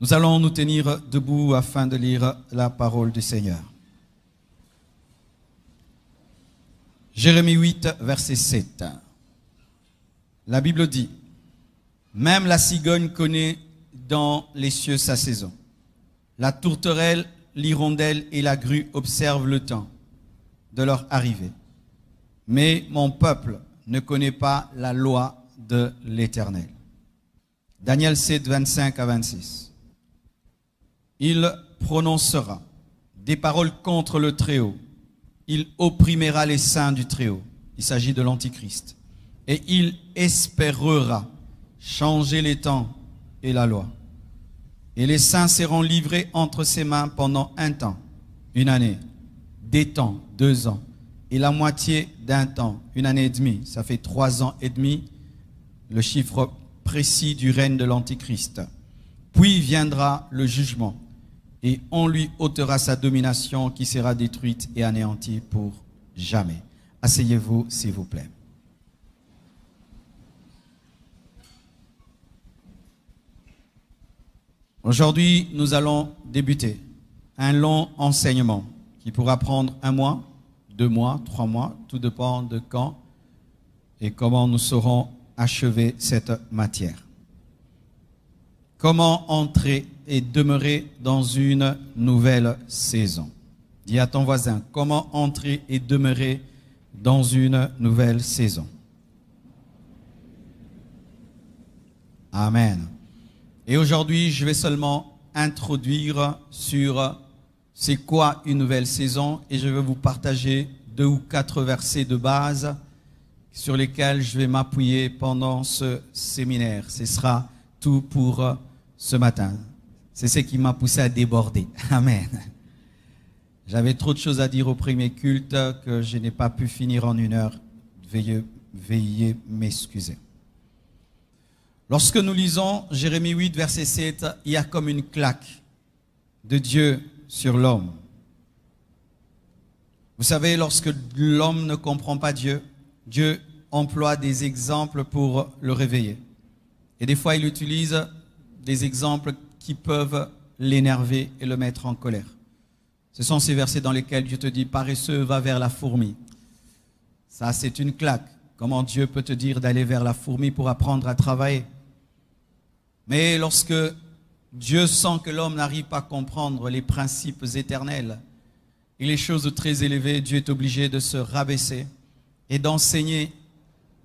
Nous allons nous tenir debout afin de lire la parole du Seigneur. Jérémie 8, verset 7. La Bible dit, « Même la cigogne connaît dans les cieux sa saison. La tourterelle, l'hirondelle et la grue observent le temps de leur arrivée. Mais mon peuple ne connaît pas la loi de l'Éternel. » Daniel 7, 25 à 26. Il prononcera des paroles contre le Très-Haut. Il opprimera les saints du Très-Haut. Il s'agit de l'Antichrist. Et il espérera changer les temps et la loi. Et les saints seront livrés entre ses mains pendant un temps, une année, des temps, 2 ans, et la moitié d'un temps, 1 année et demie. Ça fait 3 ans et demi, le chiffre précis du règne de l'Antichrist. Puis viendra le jugement, et on lui ôtera sa domination qui sera détruite et anéantie pour jamais. Asseyez-vous, s'il vous plaît. Aujourd'hui, nous allons débuter un long enseignement qui pourra prendre 1 mois, 2 mois, 3 mois, tout dépend de quand et comment nous saurons achever cette matière. Comment entrer et demeurer dans une nouvelle saison? Dis à ton voisin, comment entrer et demeurer dans une nouvelle saison? Amen. Et aujourd'hui, je vais seulement introduire sur c'est quoi une nouvelle saison et je vais vous partager 2 ou 4 versets de base sur lesquels je vais m'appuyer pendant ce séminaire. Ce sera tout pour ce matin. C'est ce qui m'a poussé à déborder. Amen. J'avais trop de choses à dire au premier culte que je n'ai pas pu finir en 1 heure. Veuillez m'excuser. Lorsque nous lisons Jérémie 8, verset 7, il y a comme une claque de Dieu sur l'homme. Vous savez, lorsque l'homme ne comprend pas Dieu, Dieu emploie des exemples pour le réveiller. Et des fois, il utilise des exemples qui peuvent l'énerver et le mettre en colère. Ce sont ces versets dans lesquels Dieu te dit « Paresseux, va vers la fourmi ». Ça, c'est une claque. Comment Dieu peut te dire d'aller vers la fourmi pour apprendre à travailler? Mais lorsque Dieu sent que l'homme n'arrive pas à comprendre les principes éternels et les choses très élevées, Dieu est obligé de se rabaisser et d'enseigner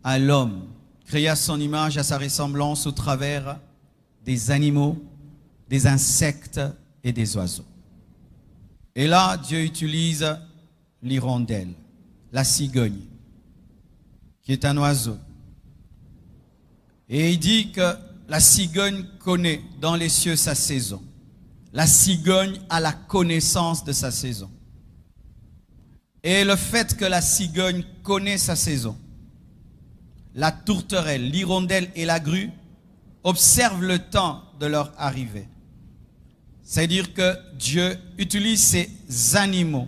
à l'homme, créé à son image, à sa ressemblance au travers des animaux, des insectes et des oiseaux. Et là, Dieu utilise l'hirondelle, la cigogne, qui est un oiseau. Et il dit que la cigogne connaît dans les cieux sa saison. La cigogne a la connaissance de sa saison. Et le fait que la cigogne connaît sa saison, la tourterelle, l'hirondelle et la grue observent le temps de leur arrivée. C'est-à-dire que Dieu utilise ces animaux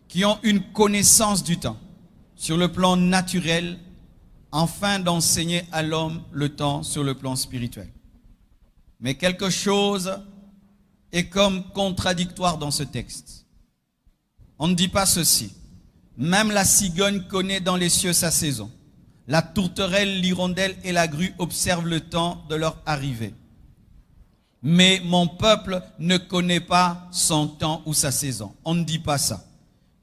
qui ont une connaissance du temps sur le plan naturel afin d'enseigner à l'homme le temps sur le plan spirituel. Mais quelque chose est comme contradictoire dans ce texte. On ne dit pas ceci. Même la cigogne connaît dans les cieux sa saison. La tourterelle, l'hirondelle et la grue observent le temps de leur arrivée. Mais mon peuple ne connaît pas son temps ou sa saison. On ne dit pas ça.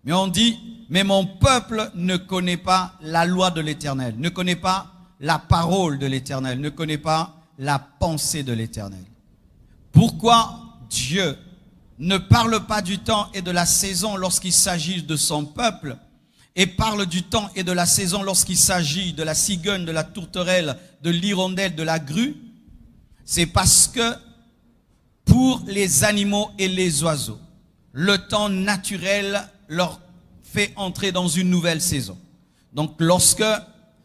Mais on dit, mais mon peuple ne connaît pas la loi de l'Éternel, ne connaît pas la parole de l'Éternel, ne connaît pas la pensée de l'Éternel. Pourquoi Dieu ne parle pas du temps et de la saison lorsqu'il s'agit de son peuple et parle du temps et de la saison lorsqu'il s'agit de la cigogne, de la tourterelle, de l'hirondelle, de la grue? C'est parce que pour les animaux et les oiseaux, le temps naturel leur fait entrer dans une nouvelle saison. Donc lorsque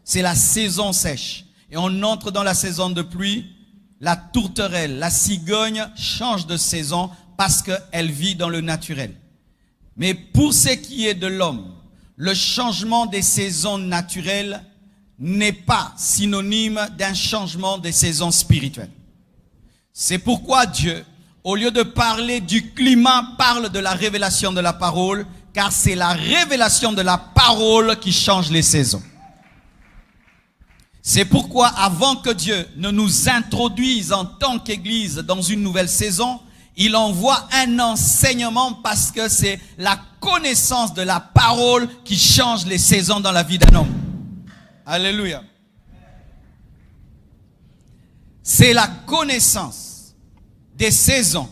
c'est la saison sèche et on entre dans la saison de pluie, la tourterelle, la cigogne change de saison parce qu'elle vit dans le naturel. Mais pour ce qui est de l'homme, le changement des saisons naturelles n'est pas synonyme d'un changement des saisons spirituelles. C'est pourquoi Dieu au lieu de parler du climat, parle de la révélation de la parole, car c'est la révélation de la parole qui change les saisons. C'est pourquoi avant que Dieu ne nous introduise en tant qu'Église dans une nouvelle saison, il envoie un enseignement parce que c'est la connaissance de la parole qui change les saisons dans la vie d'un homme. Alléluia. C'est la connaissance des saisons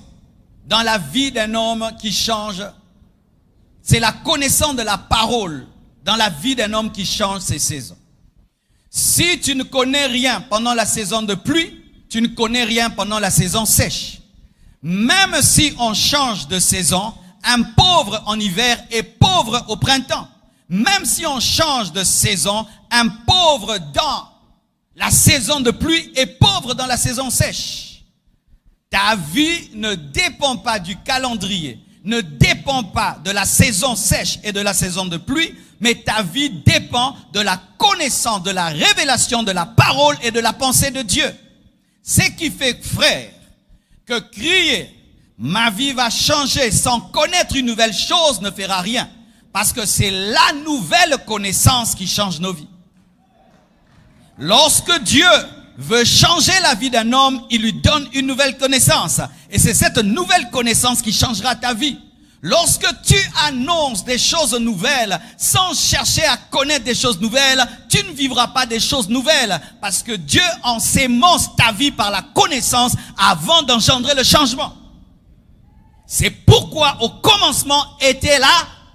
dans la vie d'un homme qui change. C'est la connaissance de la parole dans la vie d'un homme qui change ses saisons. Si tu ne connais rien pendant la saison de pluie, tu ne connais rien pendant la saison sèche. Même si on change de saison, un pauvre en hiver est pauvre au printemps. Même si on change de saison, un pauvre dans la saison de pluie est pauvre dans la saison sèche. Ta vie ne dépend pas du calendrier, ne dépend pas de la saison sèche et de la saison de pluie, mais ta vie dépend de la connaissance, de la révélation, de la parole et de la pensée de Dieu. Ce qui fait, frère, que crier « ma vie va changer » sans connaître une nouvelle chose ne fera rien. Parce que c'est la nouvelle connaissance qui change nos vies. Lorsque Dieu veut changer la vie d'un homme, il lui donne une nouvelle connaissance. Et c'est cette nouvelle connaissance qui changera ta vie. Lorsque tu annonces des choses nouvelles sans chercher à connaître des choses nouvelles, tu ne vivras pas des choses nouvelles. Parce que Dieu ensémence ta vie par la connaissance avant d'engendrer le changement. C'est pourquoi au commencement était la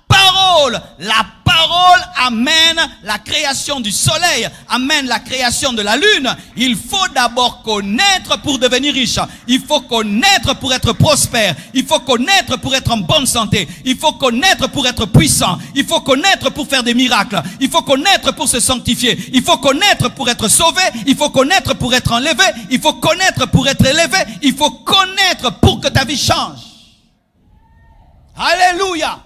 parole. La parole amène la création du soleil, amène la création de la lune. Il faut d'abord connaître pour devenir riche. Il faut connaître pour être prospère. Il faut connaître pour être en bonne santé. Il faut connaître pour être puissant. Il faut connaître pour faire des miracles. Il faut connaître pour se sanctifier. Il faut connaître pour être sauvé. Il faut connaître pour être enlevé. Il faut connaître pour être élevé. Il faut connaître pour que ta vie change. Alléluia.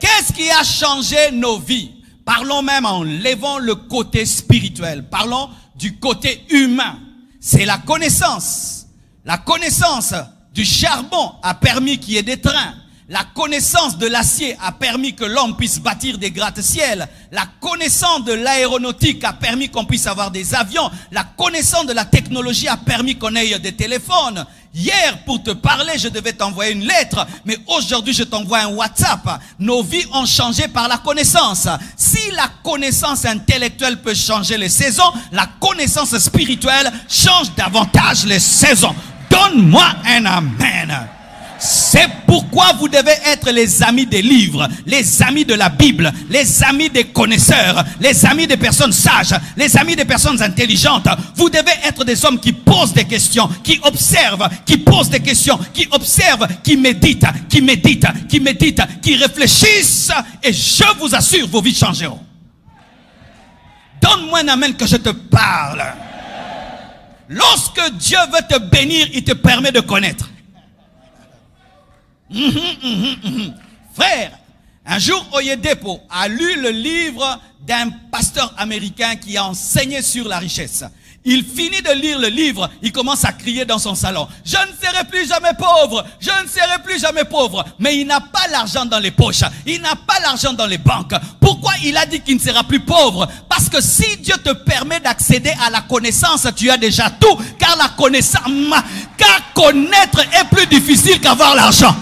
Qu'est-ce qui a changé nos vies? Parlons même en levant le côté spirituel. Parlons du côté humain. C'est la connaissance. La connaissance du charbon a permis qu'il y ait des trains. La connaissance de l'acier a permis que l'homme puisse bâtir des gratte-ciel. La connaissance de l'aéronautique a permis qu'on puisse avoir des avions. La connaissance de la technologie a permis qu'on ait des téléphones. Hier, pour te parler, je devais t'envoyer une lettre, mais aujourd'hui, je t'envoie un WhatsApp. Nos vies ont changé par la connaissance. Si la connaissance intellectuelle peut changer les saisons, la connaissance spirituelle change davantage les saisons. Donne-moi un amen. C'est pourquoi vous devez être les amis des livres, les amis de la Bible, les amis des connaisseurs, les amis des personnes sages, les amis des personnes intelligentes. Vous devez être des hommes qui posent des questions, qui observent, qui posent des questions, qui observent, qui méditent, qui méditent, qui méditent, qui réfléchissent. Et je vous assure, vos vies changeront. Donne-moi un amen que je te parle. Lorsque Dieu veut te bénir, il te permet de connaître. Frère, un jour Oyedepo a lu le livre d'un pasteur américain qui a enseigné sur la richesse. Il finit de lire le livre, il commence à crier dans son salon. Je ne serai plus jamais pauvre, je ne serai plus jamais pauvre. Mais il n'a pas l'argent dans les poches, il n'a pas l'argent dans les banques. Pourquoi il a dit qu'il ne sera plus pauvre? Parce que si Dieu te permet d'accéder à la connaissance, tu as déjà tout. Car la connaissance, car connaître est plus difficile qu'avoir l'argent.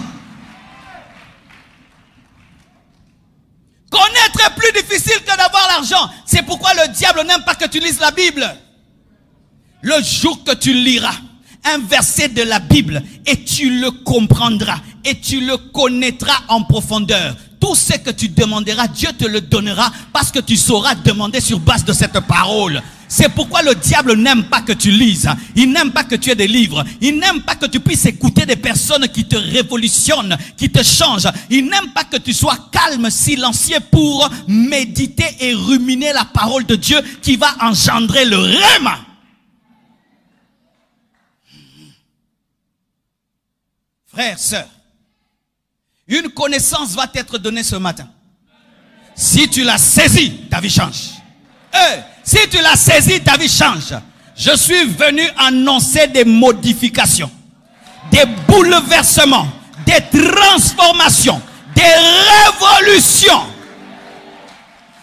Connaître est plus difficile que d'avoir l'argent. C'est pourquoi le diable n'aime pas que tu lises la Bible. Le jour que tu liras un verset de la Bible et tu le comprendras et tu le connaîtras en profondeur, tout ce que tu demanderas, Dieu te le donnera parce que tu sauras demander sur base de cette parole. C'est pourquoi le diable n'aime pas que tu lises. Il n'aime pas que tu aies des livres. Il n'aime pas que tu puisses écouter des personnes qui te révolutionnent, qui te changent. Il n'aime pas que tu sois calme, silencieux pour méditer et ruminer la parole de Dieu qui va engendrer le rhéma. Frères, sœurs, une connaissance va t'être donnée ce matin. Si tu la saisis, ta vie change. Si tu l'as saisi, ta vie change. Je suis venu annoncer des modifications. des bouleversements, des transformations, des révolutions.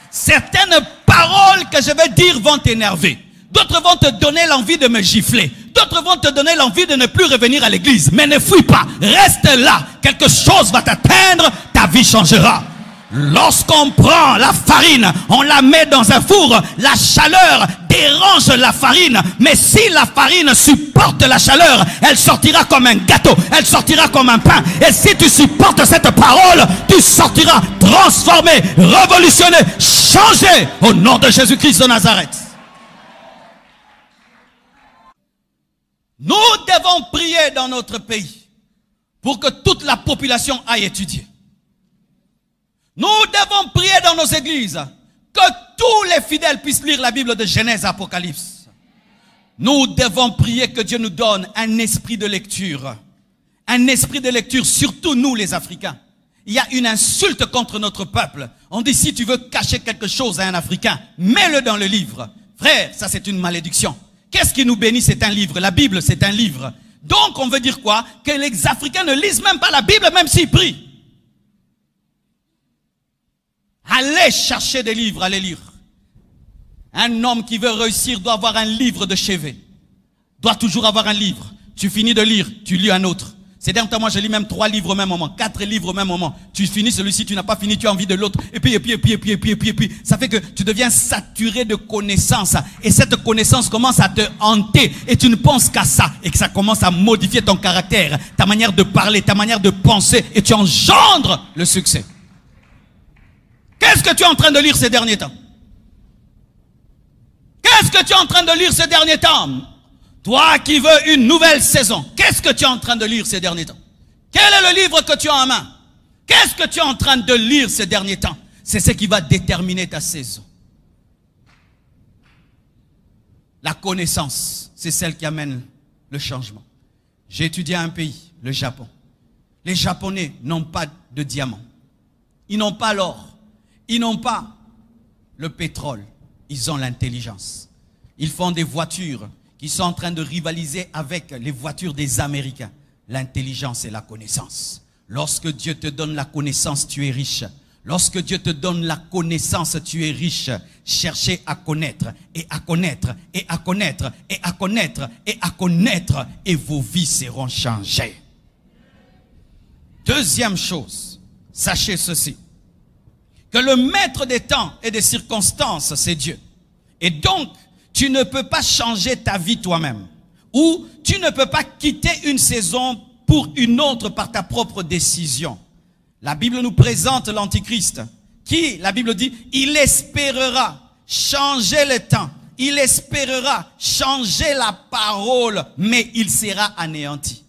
Certaines paroles que je vais dire vont t'énerver. D'autres vont te donner l'envie de me gifler. D'autres vont te donner l'envie de ne plus revenir à l'église. Mais ne fuis pas. Reste là. Quelque chose va t'atteindre. Ta vie changera. Lorsqu'on prend la farine, on la met dans un four. La chaleur dérange la farine. Mais si la farine supporte la chaleur, elle sortira comme un gâteau. Elle sortira comme un pain. Et si tu supportes cette parole, tu sortiras transformé, révolutionné, changé au nom de Jésus-Christ de Nazareth. Nous devons prier dans notre pays pour que toute la population aille étudier. Nous devons prier dans nos églises que tous les fidèles puissent lire la Bible de Genèse à Apocalypse. Nous devons prier que Dieu nous donne un esprit de lecture. Un esprit de lecture, surtout nous les Africains. Il y a une insulte contre notre peuple. On dit si tu veux cacher quelque chose à un Africain, mets-le dans le livre. Frère, ça c'est une malédiction. Qu'est-ce qui nous bénit? C'est un livre. La Bible, c'est un livre. Donc, on veut dire quoi? Que les Africains ne lisent même pas la Bible, même s'ils prient. Allez chercher des livres, allez lire. Un homme qui veut réussir doit avoir un livre de chevet. Doit toujours avoir un livre. Tu finis de lire, tu lis un autre. Ces derniers temps, moi, je lis même 3 livres au même moment, 4 livres au même moment. Tu finis celui-ci, tu n'as pas fini, tu as envie de l'autre. Et puis. Ça fait que tu deviens saturé de connaissances. Et cette connaissance commence à te hanter. Et tu ne penses qu'à ça. Et que ça commence à modifier ton caractère, ta manière de parler, ta manière de penser. Et tu engendres le succès. Qu'est-ce que tu es en train de lire ces derniers temps? Qu'est-ce que tu es en train de lire ces derniers temps? Toi qui veux une nouvelle saison, qu'est-ce que tu es en train de lire ces derniers temps? Quel est le livre que tu as en main? Qu'est-ce que tu es en train de lire ces derniers temps? C'est ce qui va déterminer ta saison. La connaissance, c'est celle qui amène le changement. J'ai étudié un pays, le Japon. Les Japonais n'ont pas de diamants. Ils n'ont pas l'or. Ils n'ont pas le pétrole. Ils ont l'intelligence. Ils font des voitures qui sont en train de rivaliser avec les voitures des Américains. L'intelligence et la connaissance. Lorsque Dieu te donne la connaissance, tu es riche. Lorsque Dieu te donne la connaissance, tu es riche. Cherchez à connaître, et à connaître, et à connaître, et à connaître, et à connaître, et vos vies seront changées. Deuxième chose, sachez ceci, que le maître des temps et des circonstances, c'est Dieu. Et donc, tu ne peux pas changer ta vie toi-même. Ou tu ne peux pas quitter une saison pour une autre par ta propre décision. La Bible nous présente l'Antichrist qui, la Bible dit, il espérera changer le temps. Il espérera changer la parole, mais il sera anéanti.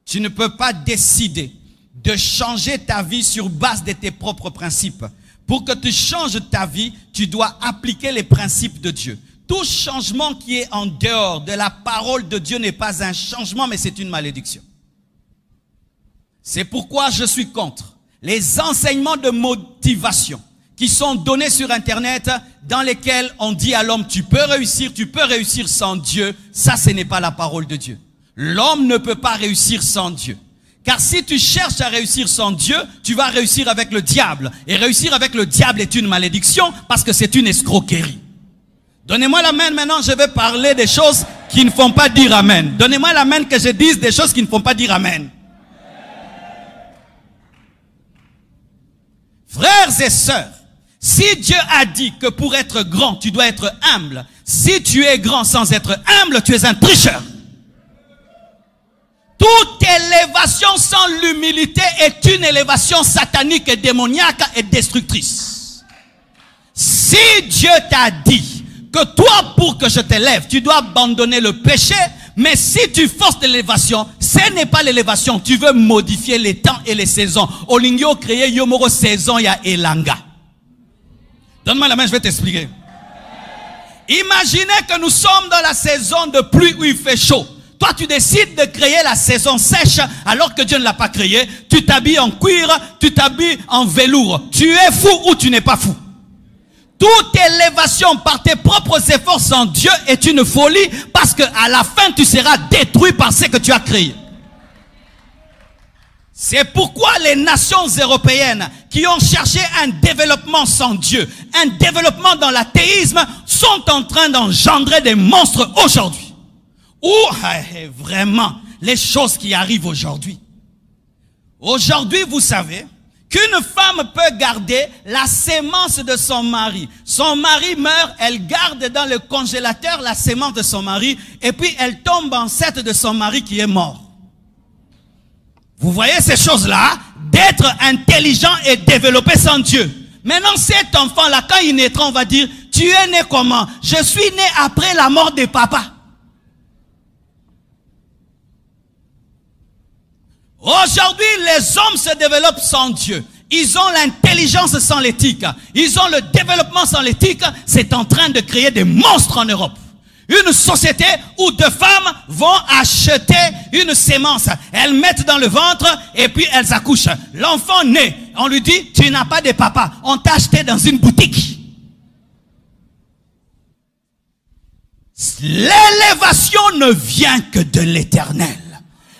Tu ne peux pas décider de changer ta vie sur base de tes propres principes. Pour que tu changes ta vie, tu dois appliquer les principes de Dieu. Tout changement qui est en dehors de la parole de Dieu n'est pas un changement, mais c'est une malédiction. C'est pourquoi je suis contre les enseignements de motivation qui sont donnés sur Internet, dans lesquels on dit à l'homme, tu peux réussir sans Dieu. Ça, ce n'est pas la parole de Dieu. L'homme ne peut pas réussir sans Dieu. Car si tu cherches à réussir sans Dieu, tu vas réussir avec le diable. Et réussir avec le diable est une malédiction parce que c'est une escroquerie. Donnez-moi la main maintenant, je vais parler des choses qui ne font pas dire amen. Donnez-moi la main que je dise des choses qui ne font pas dire amen. Frères et sœurs, si Dieu a dit que pour être grand, tu dois être humble, si tu es grand sans être humble, tu es un tricheur. Toute élévation sans l'humilité est une élévation satanique et démoniaque et destructrice. Si Dieu t'a dit que toi, pour que je t'élève, tu dois abandonner le péché, mais si tu forces l'élévation, ce n'est pas l'élévation. Tu veux modifier les temps et les saisons. Olingyo créé yomoro saison ya elanga. Donne-moi la main, je vais t'expliquer. Imaginez que nous sommes dans la saison de pluie où il fait chaud. Toi, tu décides de créer la saison sèche alors que Dieu ne l'a pas créée. Tu t'habilles en cuir, tu t'habilles en velours. Tu es fou ou tu n'es pas fou. Toute élévation par tes propres efforts sans Dieu est une folie parce qu'à la fin, tu seras détruit par ce que tu as créé. C'est pourquoi les nations européennes qui ont cherché un développement sans Dieu, un développement dans l'athéisme, sont en train d'engendrer des monstres aujourd'hui. Ou vraiment, les choses qui arrivent aujourd'hui. Aujourd'hui, vous savez qu'une femme peut garder la sémence de son mari. Son mari meurt, elle garde dans le congélateur la sémence de son mari et puis elle tombe enceinte de son mari qui est mort. Vous voyez ces choses-là, d'être intelligent et développé sans Dieu. Maintenant, cet enfant-là, quand il naîtra, on va dire, tu es né comment? Je suis né après la mort de papa. Aujourd'hui, les hommes se développent sans Dieu. Ils ont l'intelligence sans l'éthique. Ils ont le développement sans l'éthique. C'est en train de créer des monstres en Europe. Une société où deux femmes vont acheter une sémence. Elles mettent dans le ventre et puis elles accouchent. L'enfant naît. On lui dit, tu n'as pas de papa. On t'a acheté dans une boutique. L'élévation ne vient que de l'Éternel.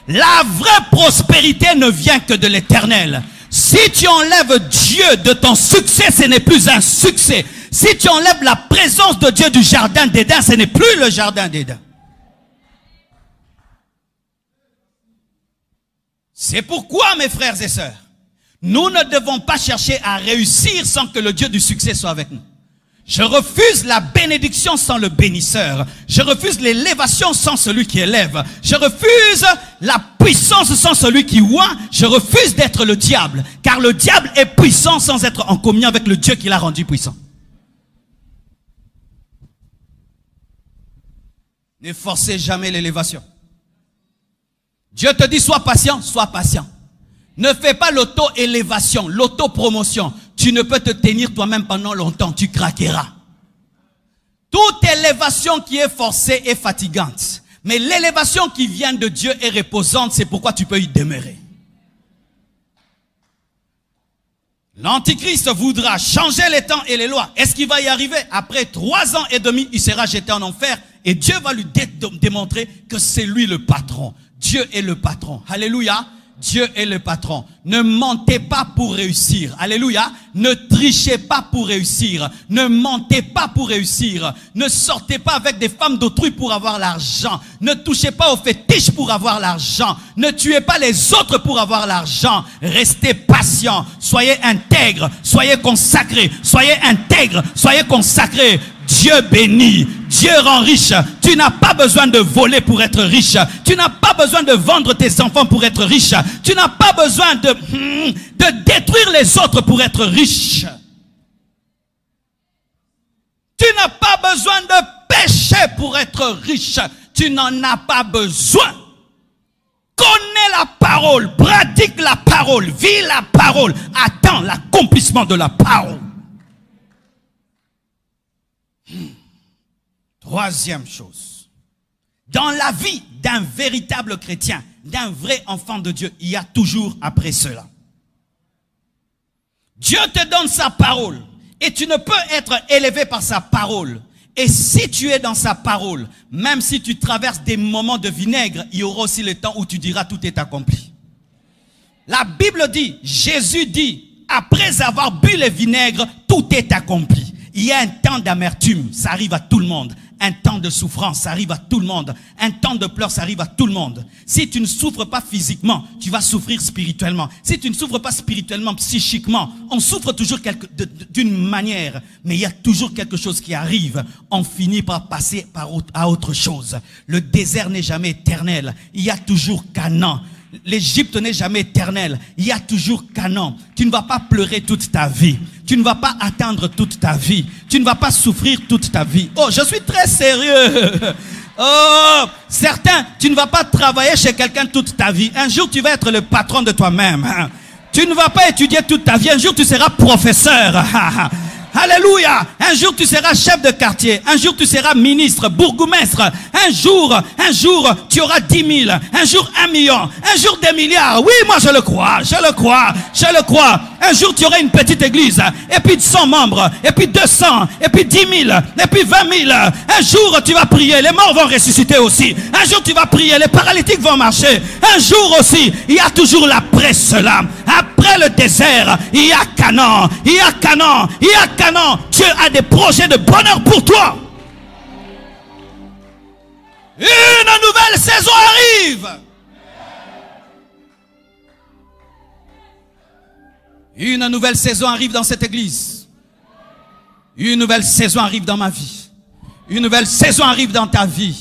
La vraie prospérité ne vient que de l'Éternel. Si tu enlèves Dieu de ton succès, ce n'est plus un succès. Si tu enlèves la présence de Dieu du jardin d'Éden, ce n'est plus le jardin d'Éden. C'est pourquoi, mes frères et sœurs, nous ne devons pas chercher à réussir sans que le Dieu du succès soit avec nous. Je refuse la bénédiction sans le bénisseur. Je refuse l'élévation sans celui qui élève. Je refuse la puissance sans celui qui oint. Je refuse d'être le diable. Car le diable est puissant sans être en communion avec le Dieu qui l'a rendu puissant. Ne forcez jamais l'élévation. Dieu te dit sois patient, sois patient. Ne fais pas l'auto-élévation, l'auto-promotion. Tu ne peux te tenir toi-même pendant longtemps, tu craqueras. Toute élévation qui est forcée est fatigante. Mais l'élévation qui vient de Dieu est reposante, c'est pourquoi tu peux y demeurer. L'Antichrist voudra changer les temps et les lois. Est-ce qu'il va y arriver? Après 3 ans et demi, il sera jeté en enfer. Et Dieu va lui démontrer que c'est lui le patron. Dieu est le patron. Alléluia. Dieu est le patron. Ne mentez pas pour réussir. Alléluia. Ne trichez pas pour réussir. Ne mentez pas pour réussir. Ne sortez pas avec des femmes d'autrui pour avoir l'argent. Ne touchez pas aux fétiches pour avoir l'argent. Ne tuez pas les autres pour avoir l'argent. Restez patient. Soyez intègres. Soyez consacrés. Soyez intègres. Soyez consacrés. Dieu bénit, Dieu rend riche. Tu n'as pas besoin de voler pour être riche. Tu n'as pas besoin de vendre tes enfants pour être riche. Tu n'as pas besoin de détruire les autres pour être riche. Tu n'as pas besoin de pécher pour être riche. Tu n'en as pas besoin. Connais la parole, pratique la parole, vis la parole, attends l'accomplissement de la parole. Troisième chose, dans la vie d'un véritable chrétien, d'un vrai enfant de Dieu, il y a toujours après cela. Dieu te donne sa parole et tu ne peux être élevé par sa parole. Et si tu es dans sa parole, même si tu traverses des moments de vinaigre, il y aura aussi le temps où tu diras tout est accompli. La Bible dit, Jésus dit, après avoir bu le vinaigre, tout est accompli. Il y a un temps d'amertume, ça arrive à tout le monde. Un temps de souffrance, ça arrive à tout le monde. Un temps de pleurs, ça arrive à tout le monde. Si tu ne souffres pas physiquement, tu vas souffrir spirituellement. Si tu ne souffres pas spirituellement, psychiquement, on souffre toujours d'une manière. Mais il y a toujours quelque chose qui arrive. On finit par passer à autre chose. Le désert n'est jamais éternel. Il y a toujours Canaan. L'Égypte n'est jamais éternelle. Il y a toujours Canaan. Tu ne vas pas pleurer toute ta vie. Tu ne vas pas attendre toute ta vie. Tu ne vas pas souffrir toute ta vie. Oh, je suis très sérieux. Oh, certains, tu ne vas pas travailler chez quelqu'un toute ta vie. Un jour, tu vas être le patron de toi-même. Tu ne vas pas étudier toute ta vie. Un jour, tu seras professeur. Alléluia. Un jour tu seras chef de quartier. Un jour tu seras ministre, bourgmestre. Un jour tu auras 10 000. Un jour 1 million. Un jour des milliards. Oui, moi je le crois. Un jour tu auras une petite église. Et puis 100 membres. Et puis 200. Et puis 10 000. Et puis 20 000. Un jour tu vas prier. Les morts vont ressusciter aussi. Un jour tu vas prier. Les paralytiques vont marcher. Un jour aussi, il y a toujours l'après cela. Après le désert, il y a Canaan. Il y a Canaan. Il y a Canaan. Dieu a des projets de bonheur pour toi. Une nouvelle saison arrive. Une nouvelle saison arrive dans cette église. Une nouvelle saison arrive dans ma vie. Une nouvelle saison arrive dans ta vie.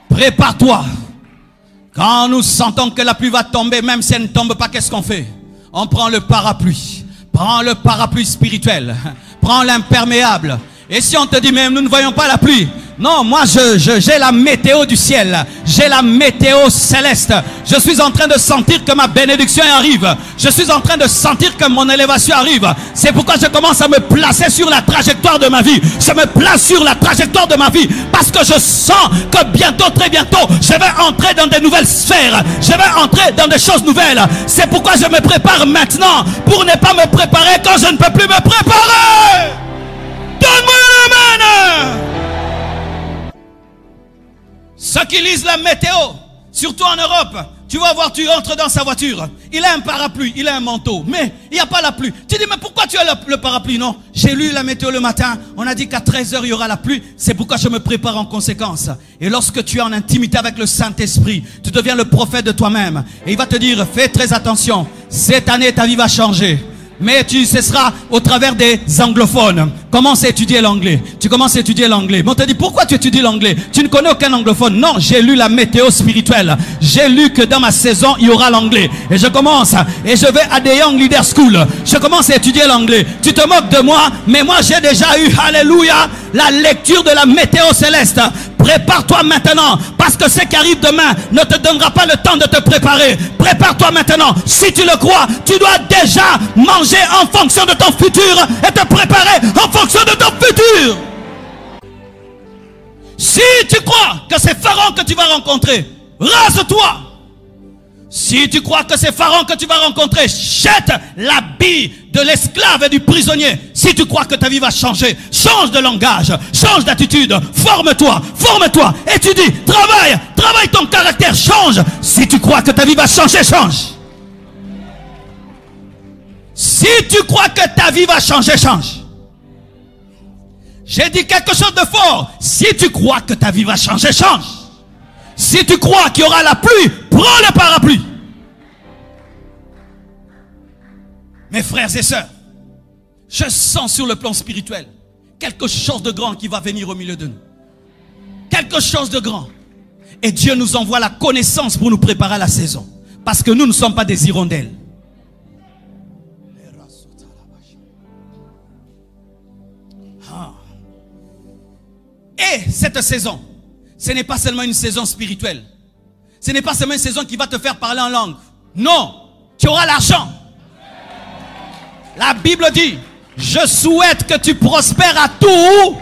Prépare-toi. Quand nous sentons que la pluie va tomber, même si elle ne tombe pas, qu'est-ce qu'on fait? On prend le parapluie. Prends le parapluie spirituel. Prends l'imperméable. Et si on te dit, mais nous ne voyons pas la pluie. Non, moi j'ai la météo du ciel. J'ai la météo céleste. Je suis en train de sentir que ma bénédiction arrive. Je suis en train de sentir que mon élévation arrive. C'est pourquoi je commence à me placer sur la trajectoire de ma vie. Je me place sur la trajectoire de ma vie. Parce que je sens que bientôt, très bientôt, je vais entrer dans des nouvelles sphères. Je vais entrer dans des choses nouvelles. C'est pourquoi je me prépare maintenant. Pour ne pas me préparer quand je ne peux plus me préparer. Donne-moi une amen. Ceux qui lisent la météo, surtout en Europe, tu vas voir, tu entres dans sa voiture, il a un parapluie, il a un manteau, mais il n'y a pas la pluie. Tu dis, mais pourquoi tu as le parapluie? Non, j'ai lu la météo le matin, on a dit qu'à 13h il y aura la pluie, c'est pourquoi je me prépare en conséquence. Et lorsque tu es en intimité avec le Saint-Esprit, tu deviens le prophète de toi-même. Et il va te dire, fais très attention, cette année ta vie va changer. Mais tu cesseras au travers des anglophones. Commence à étudier l'anglais. Tu commences à étudier l'anglais. Mais on te dit, pourquoi tu étudies l'anglais? Tu ne connais aucun anglophone. Non, j'ai lu la météo spirituelle. J'ai lu que dans ma saison, il y aura l'anglais. Et je commence, et je vais à des Young Leader School. Je commence à étudier l'anglais. Tu te moques de moi, mais moi j'ai déjà eu, alléluia, la lecture de la météo céleste. Prépare-toi maintenant, parce que ce qui arrive demain ne te donnera pas le temps de te préparer. Prépare-toi maintenant. Si tu le crois, tu dois déjà manger en fonction de ton futur et te préparer en fonction de ton futur. Si tu crois que c'est Pharaon que tu vas rencontrer, rase-toi. Si tu crois que c'est Pharaon que tu vas rencontrer, jette l'habit de l'esclave et du prisonnier. Si tu crois que ta vie va changer, change de langage, change d'attitude, forme-toi, étudie, travaille ton caractère, change. Si tu crois que ta vie va changer, change. Si tu crois que ta vie va changer, change. J'ai dit quelque chose de fort. Si tu crois que ta vie va changer, change. Si tu crois qu'il y aura la pluie, prends le parapluie. Mes frères et sœurs, je sens sur le plan spirituel quelque chose de grand qui va venir au milieu de nous. Quelque chose de grand. Et Dieu nous envoie la connaissance pour nous préparer à la saison. Parce que nous ne sommes pas des hirondelles. Et cette saison, ce n'est pas seulement une saison spirituelle. Ce n'est pas seulement une saison qui va te faire parler en langue. Non, tu auras l'argent. La Bible dit, je souhaite que tu prospères à tout.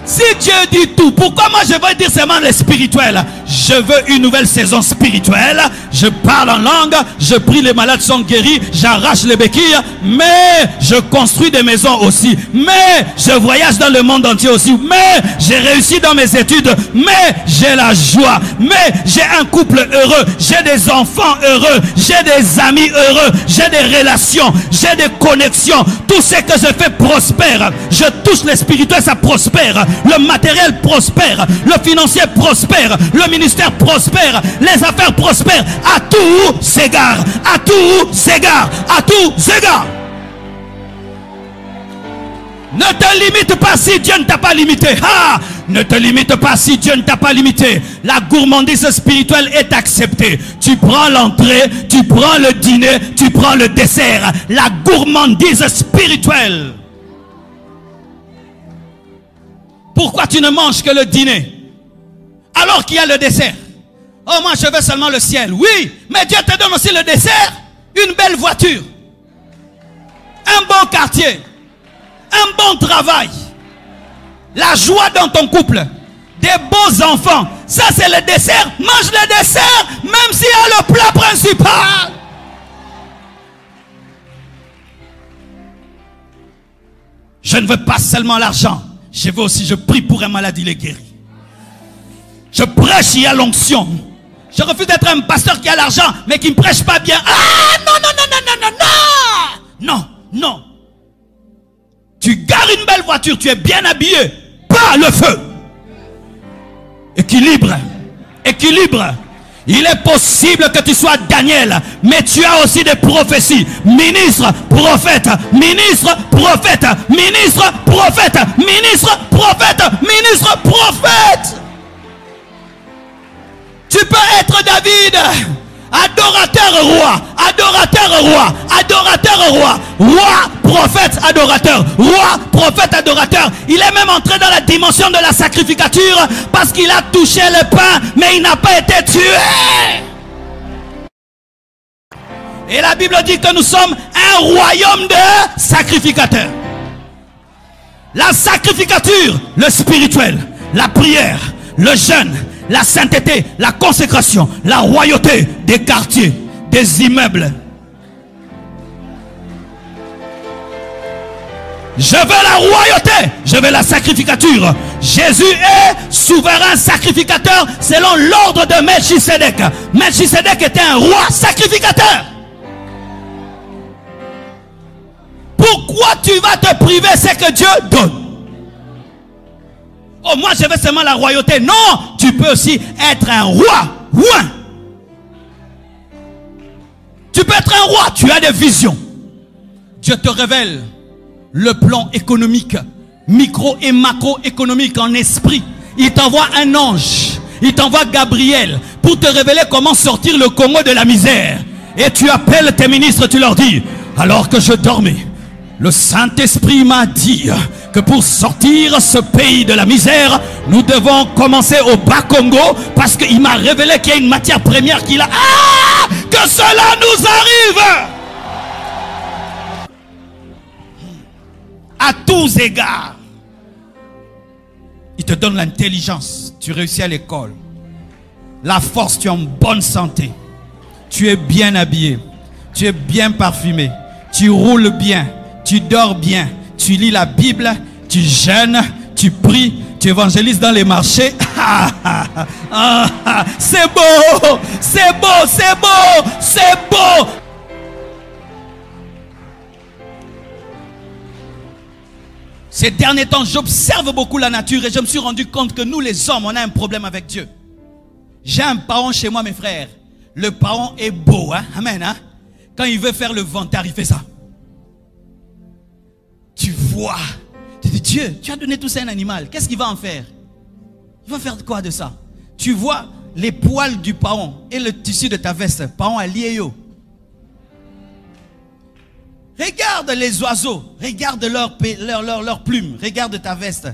Si Dieu dit tout, pourquoi moi je veux dire seulement les spirituels? Je veux une nouvelle saison spirituelle. Je parle en langue, je prie, les malades sont guéris, j'arrache les béquilles, mais je construis des maisons aussi, mais je voyage dans le monde entier aussi, mais j'ai réussi dans mes études, mais j'ai la joie, mais j'ai un couple heureux, j'ai des enfants heureux, j'ai des amis heureux, j'ai des relations, j'ai des connexions. Tout ce que je fais prospère. Je touche les spirituels, ça prospère. Le matériel prospère, le financier prospère, le ministère prospère, les affaires prospèrent. À tous égards, à tous égards, à tous égards. Ne te limite pas si Dieu ne t'a pas limité. Ah, ne te limite pas si Dieu ne t'a pas limité. La gourmandise spirituelle est acceptée. Tu prends l'entrée, tu prends le dîner, tu prends le dessert. La gourmandise spirituelle. Pourquoi tu ne manges que le dîner alors qu'il y a le dessert? Oh, moi je veux seulement le ciel. Oui, mais Dieu te donne aussi le dessert, une belle voiture. un bon quartier, un bon travail, la joie dans ton couple, des beaux enfants. Ça c'est le dessert. Mange le dessert même s'il y a le plat principal. Je ne veux pas seulement l'argent. Je veux aussi, je prie pour un malade, il est guéri. Je prêche, il y a l'onction. Je refuse d'être un pasteur qui a l'argent, mais qui ne prêche pas bien. Ah, non, non, non, non, non, non, non, non, non. Tu gares une belle voiture, tu es bien habillé. Pas le feu. Équilibre. Équilibre. Il est possible que tu sois Daniel, mais tu as aussi des prophéties. Ministre, prophète, ministre, prophète, ministre, prophète, ministre, prophète, ministre, prophète. Tu peux être David, adorateur roi, adorateur roi, adorateur roi, roi, prophète, adorateur, roi, prophète, adorateur. Il est même entré dans la dimension de la sacrificature parce qu'il a touché le pain, mais il n'a pas été tué. Et la Bible dit que nous sommes un royaume de sacrificateurs. La sacrificature, le spirituel, la prière, le jeûne, la sainteté, la consécration, la royauté des quartiers, des immeubles. Je veux la royauté, je veux la sacrificature. Jésus est souverain sacrificateur selon l'ordre de Melchisédek. Melchisédek était un roi sacrificateur. Pourquoi tu vas te priver ce que Dieu donne? Oh, moi je veux seulement la royauté. Non, tu peux aussi être un roi. Ouin. Tu peux être un roi, tu as des visions. Dieu te révèle le plan économique, micro et macroéconomique en esprit. Il t'envoie un ange, il t'envoie Gabriel pour te révéler comment sortir le Congo de la misère. Et tu appelles tes ministres, tu leur dis, alors que je dormais, le Saint-Esprit m'a dit que pour sortir ce pays de la misère, nous devons commencer au Bas-Congo parce qu'il m'a révélé qu'il y a une matière première qu'il a. Ah! Que cela nous arrive! À tous égards. Il te donne l'intelligence. Tu réussis à l'école. La force, tu es en bonne santé. Tu es bien habillé. Tu es bien parfumé. Tu roules bien. Tu dors bien. Tu lis la Bible. Tu jeûnes. Tu pries. Tu évangélises dans les marchés. C'est beau. C'est beau. C'est beau. C'est beau. Ces derniers temps, j'observe beaucoup la nature et je me suis rendu compte que nous les hommes, on a un problème avec Dieu. J'ai un paon chez moi, mes frères. Le paon est beau, hein? Amen, hein? Quand il veut faire le vantard, il fait ça. Tu vois. Tu dis, Dieu, tu as donné tout ça à un animal. Qu'est-ce qu'il va en faire? Il va faire quoi de ça? Tu vois les poils du paon et le tissu de ta veste. Paon à liéo. Regarde les oiseaux, regarde leurs plumes, regarde ta veste.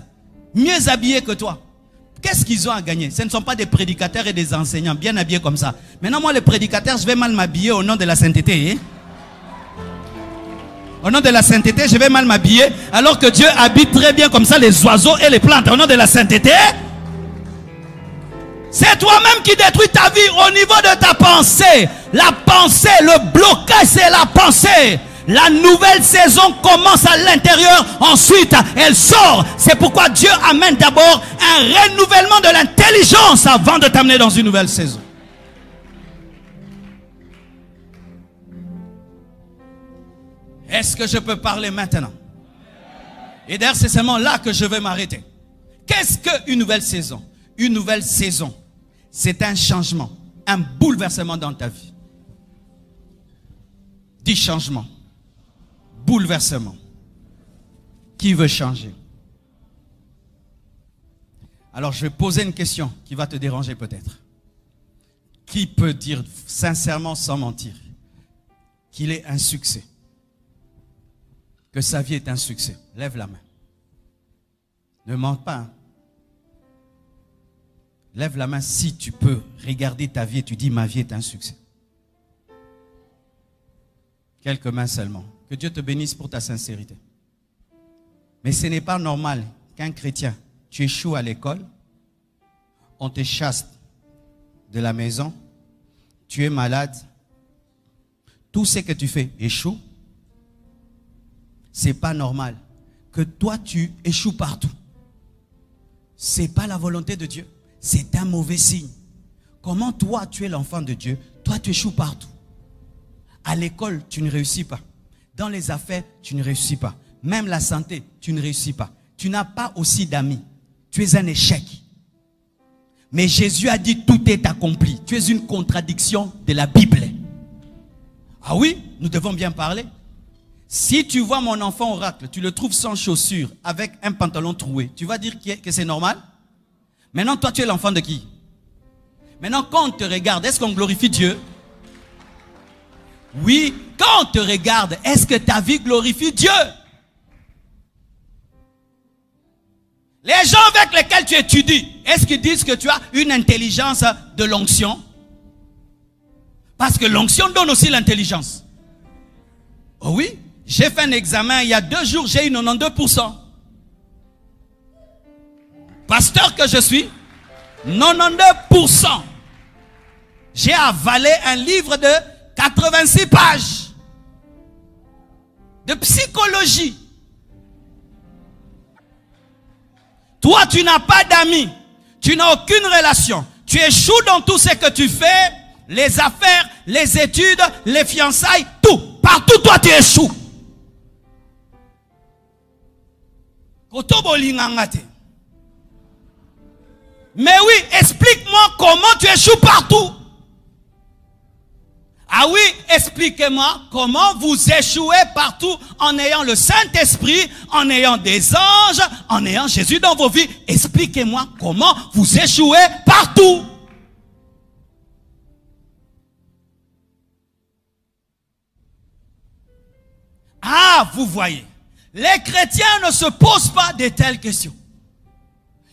Mieux habillés que toi. Qu'est-ce qu'ils ont à gagner? Ce ne sont pas des prédicateurs et des enseignants bien habillés comme ça. Maintenant, moi, les prédicateurs, je vais mal m'habiller au nom de la sainteté. Hein? Au nom de la sainteté, je vais mal m'habiller, alors que Dieu habite très bien comme ça les oiseaux et les plantes. Au nom de la sainteté, c'est toi-même qui détruis ta vie au niveau de ta pensée. La pensée, le blocage, c'est la pensée. La nouvelle saison commence à l'intérieur, ensuite elle sort. C'est pourquoi Dieu amène d'abord un renouvellement de l'intelligence avant de t'amener dans une nouvelle saison. Est-ce que je peux parler maintenant? Et d'ailleurs, c'est seulement là que je vais m'arrêter. Qu'est-ce qu'une nouvelle saison? Une nouvelle saison, c'est un changement, un bouleversement dans ta vie. Dis changement. Bouleversement. Qui veut changer? Alors je vais poser une question qui va te déranger peut-être. Qui peut dire sincèrement sans mentir qu'il est un succès? Que sa vie est un succès? Lève la main. Ne mens pas. Hein? Lève la main si tu peux regarder ta vie et tu dis ma vie est un succès. Quelques mains seulement. Que Dieu te bénisse pour ta sincérité. Mais ce n'est pas normal qu'un chrétien, tu échoues à l'école, on te chasse de la maison, tu es malade, tout ce que tu fais échoue. Ce n'est pas normal que toi tu échoues partout. Ce n'est pas la volonté de Dieu. C'est un mauvais signe. Comment toi tu es l'enfant de Dieu, toi tu échoues partout. À l'école, tu ne réussis pas. Dans les affaires, tu ne réussis pas. Même la santé, tu ne réussis pas. Tu n'as pas aussi d'amis. Tu es un échec. Mais Jésus a dit tout est accompli. Tu es une contradiction de la Bible. Ah oui, nous devons bien parler. Si tu vois mon enfant oracle, tu le trouves sans chaussures, avec un pantalon troué, tu vas dire que c'est normal? Maintenant, toi, tu es l'enfant de qui? Maintenant, quand on te regarde, est-ce qu'on glorifie Dieu? Oui, quand on te regarde, est-ce que ta vie glorifie Dieu? Les gens avec lesquels tu étudies, est-ce qu'ils disent que tu as une intelligence de l'onction? Parce que l'onction donne aussi l'intelligence. Oh oui, j'ai fait un examen il y a 2 jours, j'ai eu 92%. Pasteur que je suis, 92%. J'ai avalé un livre de 86 pages de psychologie. Toi, tu n'as pas d'amis, tu n'as aucune relation, tu échoues dans tout ce que tu fais, les affaires, les études, les fiançailles, tout. Partout, toi, tu échoues. Mais oui, explique-moi comment tu échoues partout. Ah oui, expliquez-moi comment vous échouez partout en ayant le Saint-Esprit, en ayant des anges, en ayant Jésus dans vos vies. Expliquez-moi comment vous échouez partout. Ah, vous voyez, les chrétiens ne se posent pas de telles questions.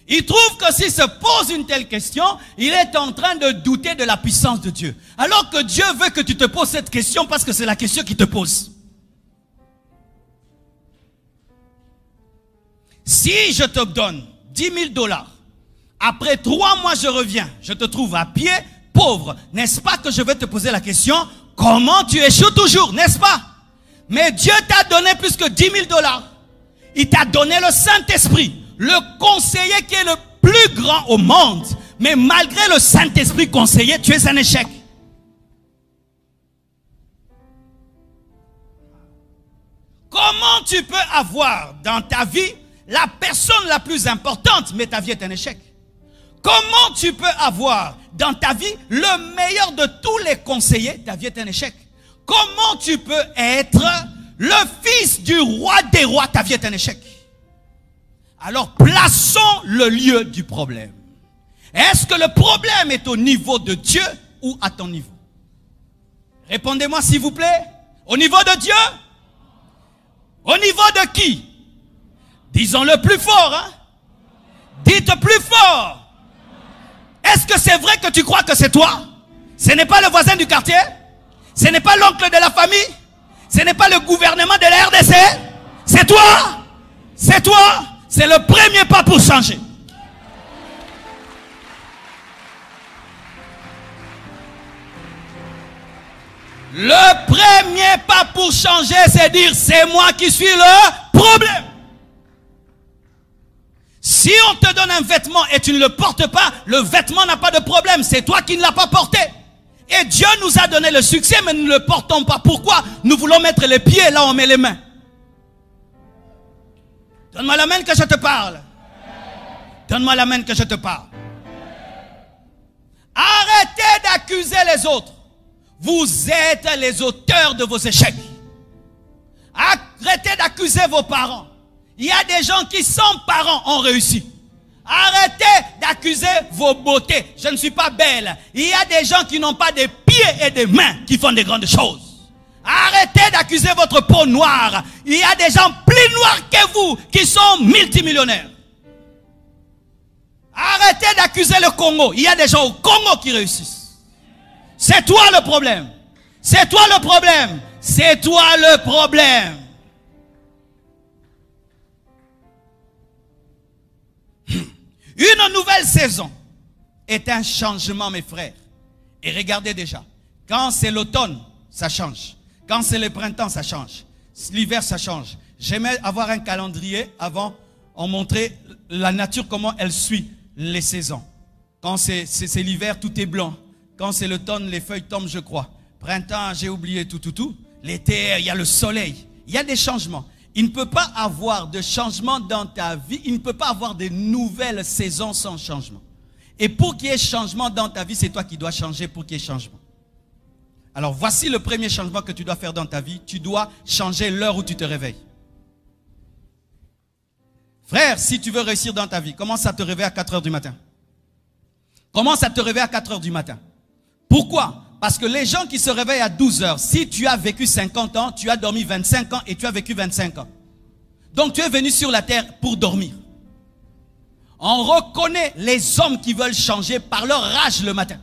Il trouve que s'il se pose une telle question, il est en train de douter de la puissance de Dieu. Alors que Dieu veut que tu te poses cette question parce que c'est la question qu'il te pose. Si je te donne 10 000 $, après 3 mois je reviens, je te trouve à pied, pauvre, n'est-ce pas que je vais te poser la question, comment tu échoues toujours, n'est-ce pas? Mais Dieu t'a donné plus que 10 000 $. Il t'a donné le Saint-Esprit. Le conseiller qui est le plus grand au monde. Mais malgré le Saint-Esprit conseiller, tu es un échec. Comment tu peux avoir dans ta vie la personne la plus importante, mais ta vie est un échec? Comment tu peux avoir dans ta vie le meilleur de tous les conseillers, ta vie est un échec? Comment tu peux être le fils du roi des rois, ta vie est un échec? Alors plaçons le lieu du problème. Est-ce que le problème est au niveau de Dieu ou à ton niveau? Répondez-moi s'il vous plaît. Au niveau de Dieu? Au niveau de qui? Disons-le plus fort. Hein? Dites plus fort. Est-ce que c'est vrai que tu crois que c'est toi? Ce n'est pas le voisin du quartier? Ce n'est pas l'oncle de la famille? Ce n'est pas le gouvernement de la RDC? C'est toi? C'est toi? C'est le premier pas pour changer. Le premier pas pour changer, c'est dire c'est moi qui suis le problème. Si on te donne un vêtement et tu ne le portes pas, le vêtement n'a pas de problème. C'est toi qui ne l'as pas porté. Et Dieu nous a donné le succès, mais nous ne le portons pas. Pourquoi? Nous voulons mettre les pieds là où on met les mains. Donne-moi la main que je te parle. Donne-moi la main que je te parle. Arrêtez d'accuser les autres. Vous êtes les auteurs de vos échecs. Arrêtez d'accuser vos parents. Il y a des gens qui, sans parents, ont réussi. Arrêtez d'accuser vos beautés. Je ne suis pas belle. Il y a des gens qui n'ont pas de pieds et des mains qui font des grandes choses. Arrêtez d'accuser votre peau noire. Il y a des gens plus noirs que vous qui sont multimillionnaires. Arrêtez d'accuser le Congo. Il y a des gens au Congo qui réussissent. C'est toi le problème. C'est toi le problème. C'est toi le problème. Une nouvelle saison est un changement, mes frères. Et regardez déjà, quand c'est l'automne, ça change. Quand c'est le printemps, ça change. L'hiver, ça change. J'aimais avoir un calendrier avant, on montrait la nature, comment elle suit les saisons. Quand c'est l'hiver, tout est blanc. Quand c'est l'automne, les feuilles tombent, je crois. Printemps, j'ai oublié tout. L'été, il y a le soleil. Il y a des changements. Il ne peut pas avoir de changement dans ta vie. Il ne peut pas avoir de nouvelles saisons sans changement. Et pour qu'il y ait changement dans ta vie, c'est toi qui dois changer pour qu'il y ait changement. Alors voici le premier changement que tu dois faire dans ta vie. Tu dois changer l'heure où tu te réveilles. Frère, si tu veux réussir dans ta vie, commence à te réveiller à 4 heures du matin. Commence à te réveiller à 4 heures du matin. Pourquoi? Parce que les gens qui se réveillent à 12 heures, si tu as vécu 50 ans, tu as dormi 25 ans et tu as vécu 25 ans. Donc tu es venu sur la terre pour dormir. On reconnaît les hommes qui veulent changer par leur rage le matin.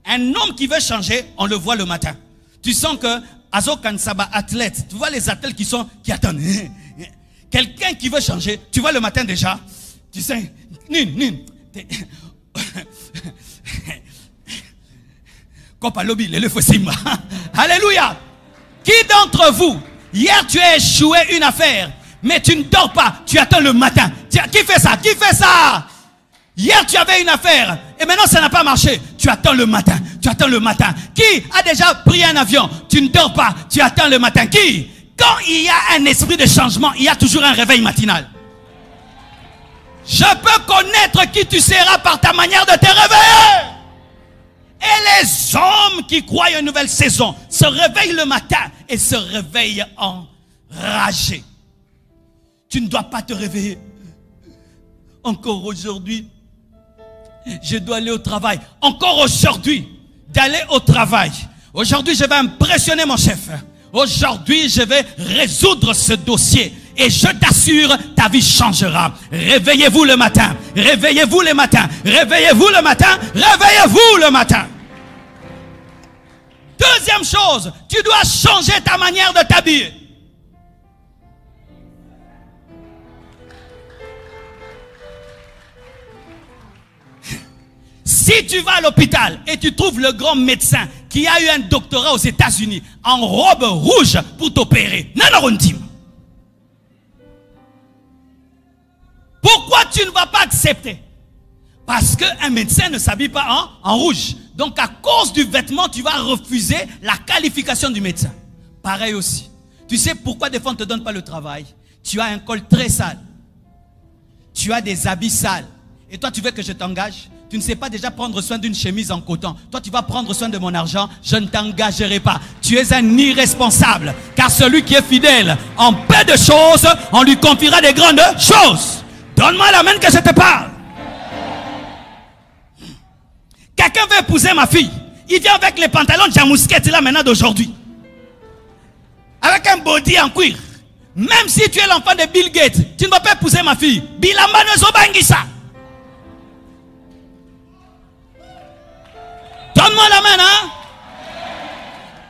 Un homme qui veut changer, on le voit le matin. Tu sens que Azo Kansaba, athlète, tu vois les athlètes qui attendent. Quelqu'un qui veut changer, tu vois le matin déjà. Tu sais, Alléluia. Qui d'entre vous, hier tu as échoué une affaire, mais tu ne dors pas, tu attends le matin. Qui fait ça? Qui fait ça? Hier tu avais une affaire et maintenant ça n'a pas marché. Tu attends le matin. Tu attends le matin. Qui a déjà pris un avion? Tu ne dors pas. Tu attends le matin. Qui? Quand il y a un esprit de changement, il y a toujours un réveil matinal. Je peux connaître qui tu seras par ta manière de te réveiller. Et les hommes qui croient à une nouvelle saison se réveillent le matin et se réveillent enragés. Tu ne dois pas te réveiller. Encore aujourd'hui, je dois aller au travail. Encore aujourd'hui, d'aller au travail. Aujourd'hui, je vais impressionner mon chef. Aujourd'hui, je vais résoudre ce dossier. Et je t'assure, ta vie changera. Réveillez-vous le matin. Réveillez-vous le matin. Réveillez-vous le matin. Réveillez-vous le matin. Deuxième chose, tu dois changer ta manière de t'habiller. Si tu vas à l'hôpital et tu trouves le grand médecin qui a eu un doctorat aux États-Unis en robe rouge pour t'opérer, pourquoi tu ne vas pas accepter? Parce qu'un médecin ne s'habille pas en rouge. Donc à cause du vêtement, tu vas refuser la qualification du médecin. Pareil aussi. Tu sais pourquoi des fois on ne te donne pas le travail? Tu as un col très sale. Tu as des habits sales. Et toi tu veux que je t'engage? Tu ne sais pas déjà prendre soin d'une chemise en coton. Toi, tu vas prendre soin de mon argent. Je ne t'engagerai pas. Tu es un irresponsable. Car celui qui est fidèle en peu de choses, on lui confiera des grandes choses. Donne-moi la main que je te parle. Quelqu'un veut épouser ma fille. Il vient avec les pantalons de Jamousquette là maintenant d'aujourd'hui. Avec un body en cuir. Même si tu es l'enfant de Bill Gates, tu ne vas pas épouser ma fille. Bilamba ne zobangisa. Donne-moi la main, hein?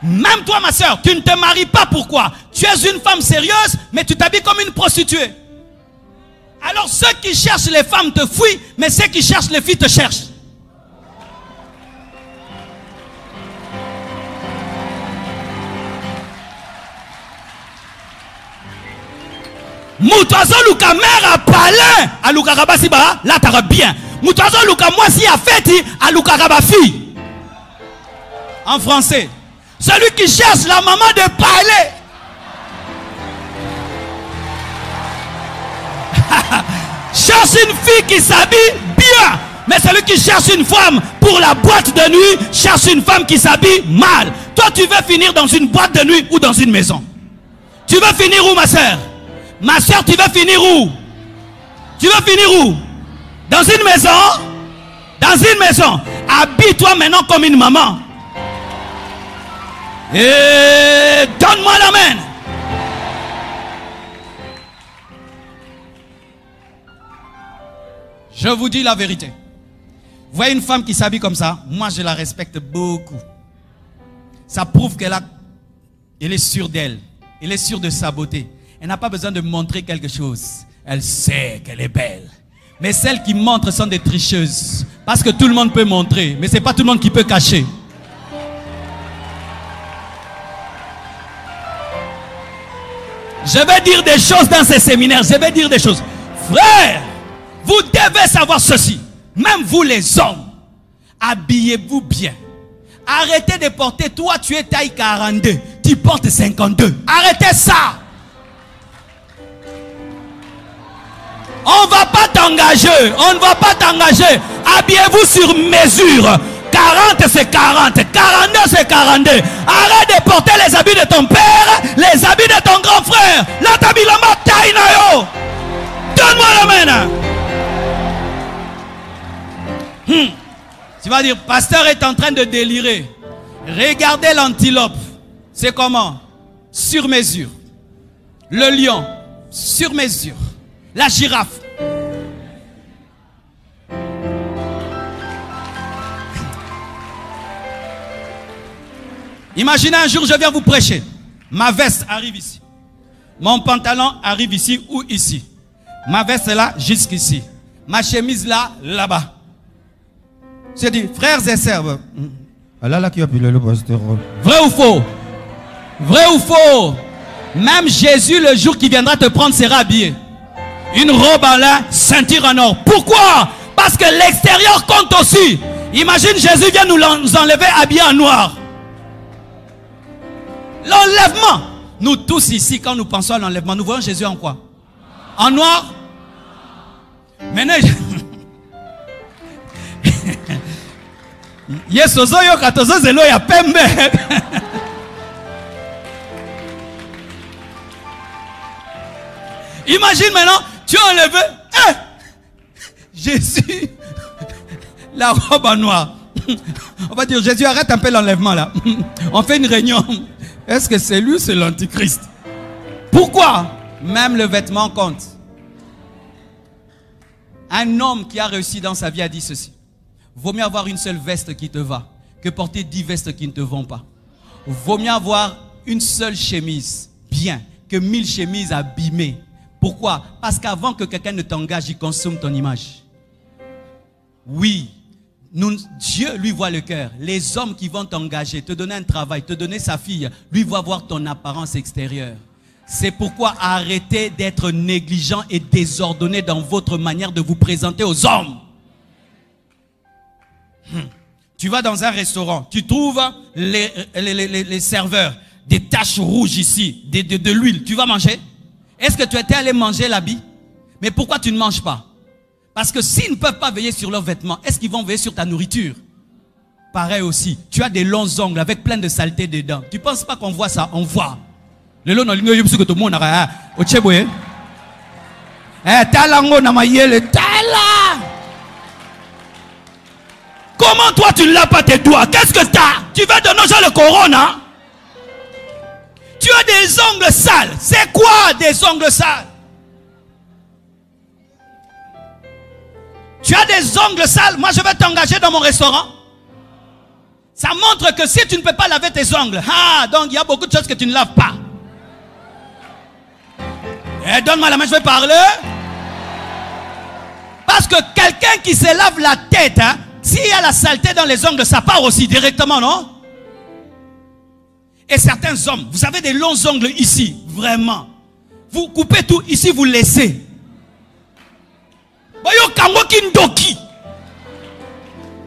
Même toi, ma soeur, tu ne te maries pas. Pourquoi? Tu es une femme sérieuse, mais tu t'habilles comme une prostituée. Alors ceux qui cherchent les femmes te fuient, mais ceux qui cherchent les filles te cherchent. Moutazo Luka mère a parlé à Luka Rabasiba, là t'as bien. Moutazo Luka moi si a fait à Luka Rabafi. En français, celui qui cherche la maman de parler. Cherche une fille qui s'habille bien. Mais celui qui cherche une femme pour la boîte de nuit, cherche une femme qui s'habille mal. Toi, tu veux finir dans une boîte de nuit ou dans une maison? Tu veux finir où, ma soeur? Ma soeur, tu veux finir où? Tu veux finir où? Dans une maison? Dans une maison. Habille-toi maintenant comme une maman. Et donne-moi la main. Je vous dis la vérité. Vous voyez une femme qui s'habille comme ça, moi je la respecte beaucoup. Ça prouve qu'elle est sûre d'elle. Elle est sûre de sa beauté. Elle n'a pas besoin de montrer quelque chose. Elle sait qu'elle est belle. Mais celles qui montrent sont des tricheuses. Parce que tout le monde peut montrer. Mais ce n'est pas tout le monde qui peut cacher. Je vais dire des choses dans ces séminaires. Je vais dire des choses. Frère, vous devez savoir ceci. Même vous les hommes. Habillez-vous bien. Arrêtez de porter. Toi, tu es taille 42. Tu portes 52. Arrêtez ça. On ne va pas t'engager. On ne va pas t'engager. Habillez-vous sur mesure. 40 c'est 40. 42 c'est 42. Arrête de porter les habits de ton père. Les habits de ton grand frère. Là, ta bilamba taille na yo. Donne-moi la main. Tu vas dire, pasteur est en train de délirer. Regardez l'antilope. C'est comment? Sur mesure. Le lion, sur mesure. La girafe. Imaginez un jour, je viens vous prêcher. Ma veste arrive ici. Mon pantalon arrive ici ou ici. Ma veste est là, jusqu'ici. Ma chemise là, là-bas. Je dis, frères et sœurs. Vrai ou faux? Vrai ou faux? Même Jésus, le jour qui viendra te prendre, sera habillé. Une robe en lin, ceinture en or. Pourquoi? Parce que l'extérieur compte aussi. Imagine Jésus vient nous enlever habillés en noir. L'enlèvement. Nous tous ici, quand nous pensons à l'enlèvement, nous voyons Jésus en quoi? En noir. Maintenant, imagine maintenant, tu as enlevé Jésus, la robe en noir. On va dire, Jésus, arrête un peu l'enlèvement là. On fait une réunion. Est-ce que c'est lui ou c'est l'antichrist? Pourquoi? Même le vêtement compte. Un homme qui a réussi dans sa vie a dit ceci. Vaut mieux avoir une seule veste qui te va que porter 10 vestes qui ne te vont pas. Vaut mieux avoir une seule chemise bien que 1000 chemises abîmées. Pourquoi? Parce qu'avant que quelqu'un ne t'engage, il consomme ton image. Oui, Dieu lui voit le cœur. Les hommes qui vont t'engager, te donner un travail, te donner sa fille, lui voit voir ton apparence extérieure. C'est pourquoi arrêtez d'être négligent et désordonné dans votre manière de vous présenter aux hommes. Tu vas dans un restaurant, tu trouves les serveurs, des taches rouges ici, de l'huile. Tu vas manger? Est-ce que tu étais allé manger l'habit? Mais pourquoi tu ne manges pas? Parce que s'ils ne peuvent pas veiller sur leurs vêtements, est-ce qu'ils vont veiller sur ta nourriture? Pareil aussi, tu as des longs ongles avec plein de saleté dedans. Tu ne penses pas qu'on voit ça? On voit. Le long que tout le monde a au Tchéboué. Comment toi tu ne l'as pas tes doigts? Qu'est-ce que tu as? Tu veux de nos gens le corona? Tu as des ongles sales. C'est quoi des ongles sales? Tu as des ongles sales. Moi je vais t'engager dans mon restaurant. Ça montre que si tu ne peux pas laver tes ongles, donc il y a beaucoup de choses que tu ne laves pas. Donne-moi la main, je vais parler. Parce que quelqu'un qui se lave la tête, s'il y a la saleté dans les ongles, ça part aussi directement, non? Et certains hommes, vous avez des longs ongles ici, vraiment. Vous coupez tout, ici vous laissez.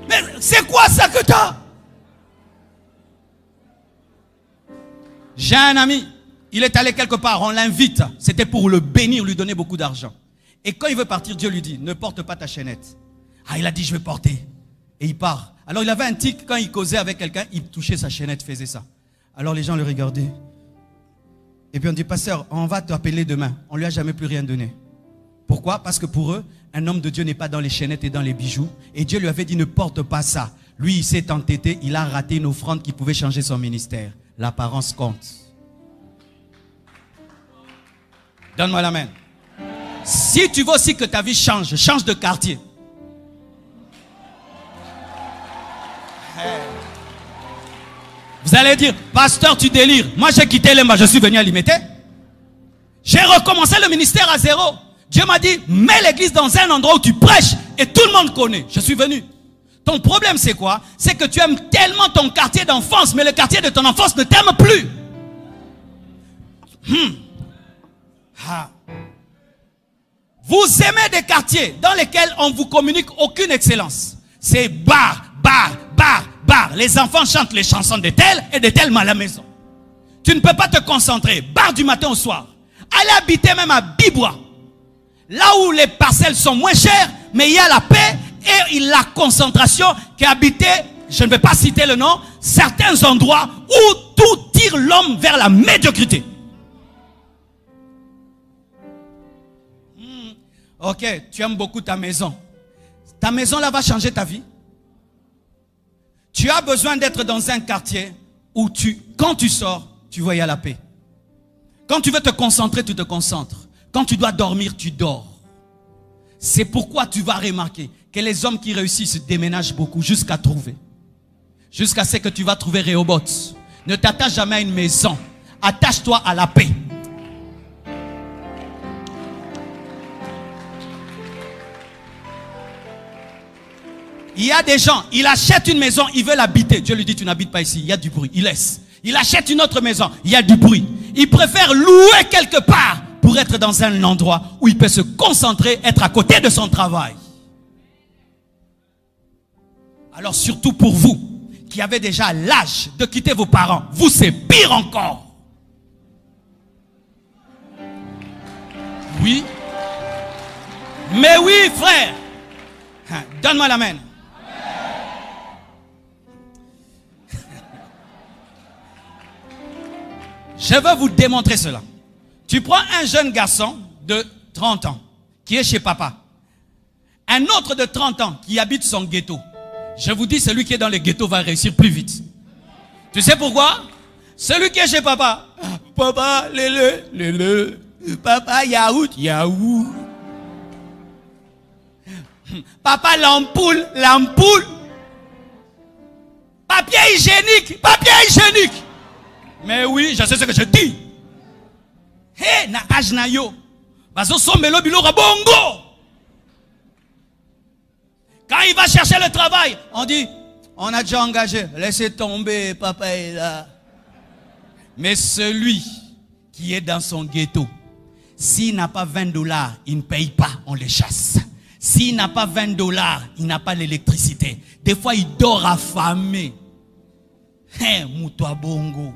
Mais c'est quoi ça que tu as? J'ai un ami, il est allé quelque part, on l'invite. C'était pour le bénir, lui donner beaucoup d'argent. Et quand il veut partir, Dieu lui dit, ne porte pas ta chaînette. Il a dit, je vais porter. Et il part. Alors il avait un tic, quand il causait avec quelqu'un, il touchait sa chaînette, faisait ça. Alors les gens le regardaient. Et puis on dit, pasteur, on va t'appeler demain. On ne lui a jamais plus rien donné. Pourquoi? Parce que pour eux, un homme de Dieu n'est pas dans les chaînettes et dans les bijoux. Et Dieu lui avait dit, ne porte pas ça. Lui, il s'est entêté, il a raté une offrande qui pouvait changer son ministère. L'apparence compte. Donne-moi la main. Si tu veux aussi que ta vie change, change de quartier. Vous allez dire, pasteur, tu délires. Moi, j'ai quitté Lemba, je suis venu à Limete. J'ai recommencé le ministère à zéro. Dieu m'a dit, mets l'église dans un endroit où tu prêches et tout le monde connaît. Je suis venu. Ton problème, c'est quoi? C'est que tu aimes tellement ton quartier d'enfance, mais le quartier de ton enfance ne t'aime plus. Vous aimez des quartiers dans lesquels on vous communique aucune excellence. C'est bar, bar, bar, bar. Les enfants chantent les chansons de tel et de tel à la maison. Tu ne peux pas te concentrer. Bar du matin au soir. Allez habiter même à Bibois. Là où les parcelles sont moins chères, mais il y a la paix et la concentration qui a habité, je ne vais pas citer le nom, certains endroits où tout tire l'homme vers la médiocrité. Ok, tu aimes beaucoup ta maison. Ta maison là va changer ta vie. Tu as besoin d'être dans un quartier où quand tu sors, tu vois il y a la paix. Quand tu veux te concentrer, tu te concentres. Quand tu dois dormir, tu dors. C'est pourquoi tu vas remarquer que les hommes qui réussissent déménagent beaucoup jusqu'à trouver. Jusqu'à ce que tu vas trouver Rehoboth. Ne t'attache jamais à une maison. Attache-toi à la paix. Il y a des gens, il achète une maison, il veut l'habiter. Dieu lui dit, tu n'habites pas ici, il y a du bruit. Il laisse. Il achète une autre maison, il y a du bruit. Il préfère louer quelque part pour être dans un endroit où il peut se concentrer, être à côté de son travail. Alors surtout pour vous, qui avez déjà l'âge de quitter vos parents, vous c'est pire encore. Oui. Mais oui, frère. Donne-moi la main. Je veux vous démontrer cela. Tu prends un jeune garçon de 30 ans qui est chez papa. Un autre de 30 ans qui habite son ghetto. Je vous dis, celui qui est dans le ghetto va réussir plus vite. Tu sais pourquoi? Celui qui est chez papa. Papa, le. Papa, yaourt, yaourt. Papa, l'ampoule, l'ampoule. Papier hygiénique, papier hygiénique. Mais oui, je sais ce que je dis. Hé, na âge na yo. Bazo sombelo bilo rabongo. Quand il va chercher le travail, on dit, on a déjà engagé. Laissez tomber, papa est là. Mais celui qui est dans son ghetto, s'il n'a pas 20 $, il ne paye pas, on le chasse. S'il n'a pas 20 $, il n'a pas l'électricité. Des fois, il dort affamé. Hé, moutoua bongo.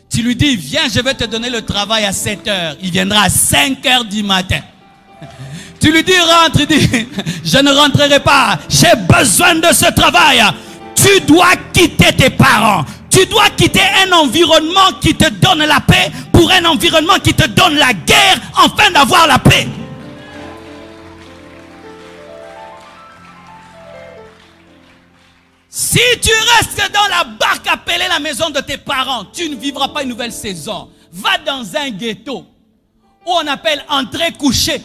Tu lui dis, viens, je vais te donner le travail à 7 heures. Il viendra à 5 heures du matin. Tu lui dis, rentre, il dit, je ne rentrerai pas. J'ai besoin de ce travail. Tu dois quitter tes parents. Tu dois quitter un environnement qui te donne la paix pour un environnement qui te donne la guerre afin d'avoir la paix. Si tu restes dans la barque appelée la maison de tes parents, tu ne vivras pas une nouvelle saison. Va dans un ghetto où on appelle entrée couchée.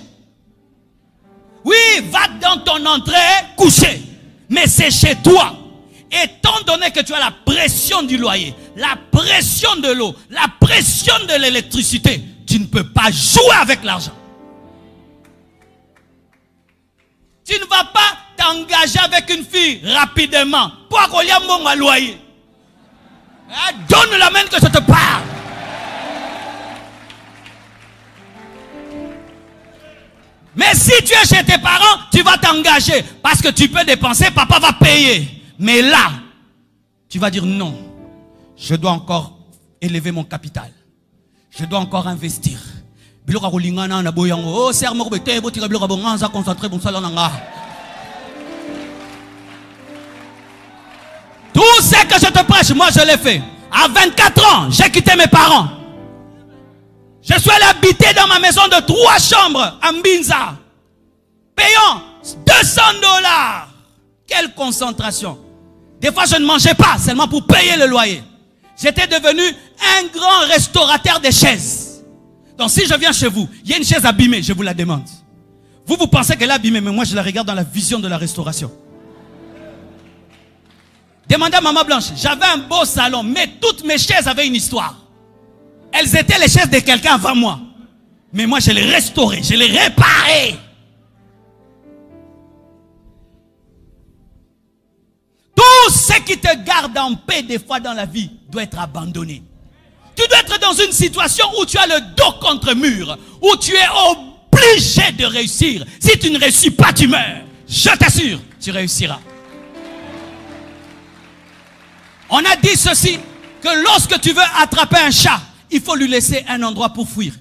Oui, va dans ton entrée couchée. Mais c'est chez toi. Étant donné que tu as la pression du loyer, la pression de l'eau, la pression de l'électricité, tu ne peux pas jouer avec l'argent. Tu ne vas pas t'engager avec une fille rapidement. Pour qu'on y a mon loyer. Donne la main que je te parle. Mais si tu es chez tes parents, tu vas t'engager. Parce que tu peux dépenser, papa va payer. Mais là, tu vas dire non. Je dois encore élever mon capital. Je dois encore investir. Oh, tout ce que je te prêche, moi je l'ai fait. À 24 ans, j'ai quitté mes parents. Je suis allé habiter dans ma maison de 3 chambres à Mbinza. Payant 200 $. Quelle concentration. Des fois, je ne mangeais pas, seulement pour payer le loyer. J'étais devenu un grand restaurateur de chaises. Donc si je viens chez vous, il y a une chaise abîmée, je vous la demande. Vous pensez qu'elle est abîmée, mais moi je la regarde dans la vision de la restauration. Demandez à Maman Blanche, j'avais un beau salon, mais toutes mes chaises avaient une histoire. Elles étaient les chaises de quelqu'un avant moi. Mais moi, je les restaurais, je les réparais. Tout ce qui te garde en paix des fois dans la vie doit être abandonné. Tu dois être dans une situation où tu as le dos contre mur, où tu es obligé de réussir. Si tu ne réussis pas, tu meurs. Je t'assure, tu réussiras. On a dit ceci, que lorsque tu veux attraper un chat, il faut lui laisser un endroit pour fuir.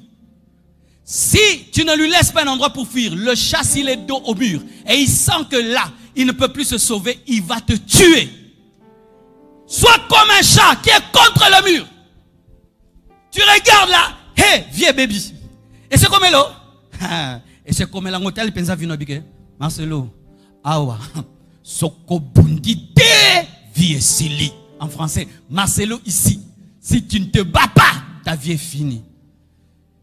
Si tu ne lui laisses pas un endroit pour fuir, le chat, s'il est dos au mur, et il sent que là, il ne peut plus se sauver, il va te tuer. Sois comme un chat qui est contre le mur. Tu regardes là, hé, vieux baby. Et c'est comme l'eau. Et c'est comme l'hôtel, pensa vino bige. Marcelo, awa, soko bundite, vie sili. En français, Marcelo ici. Si tu ne te bats pas, ta vie est finie.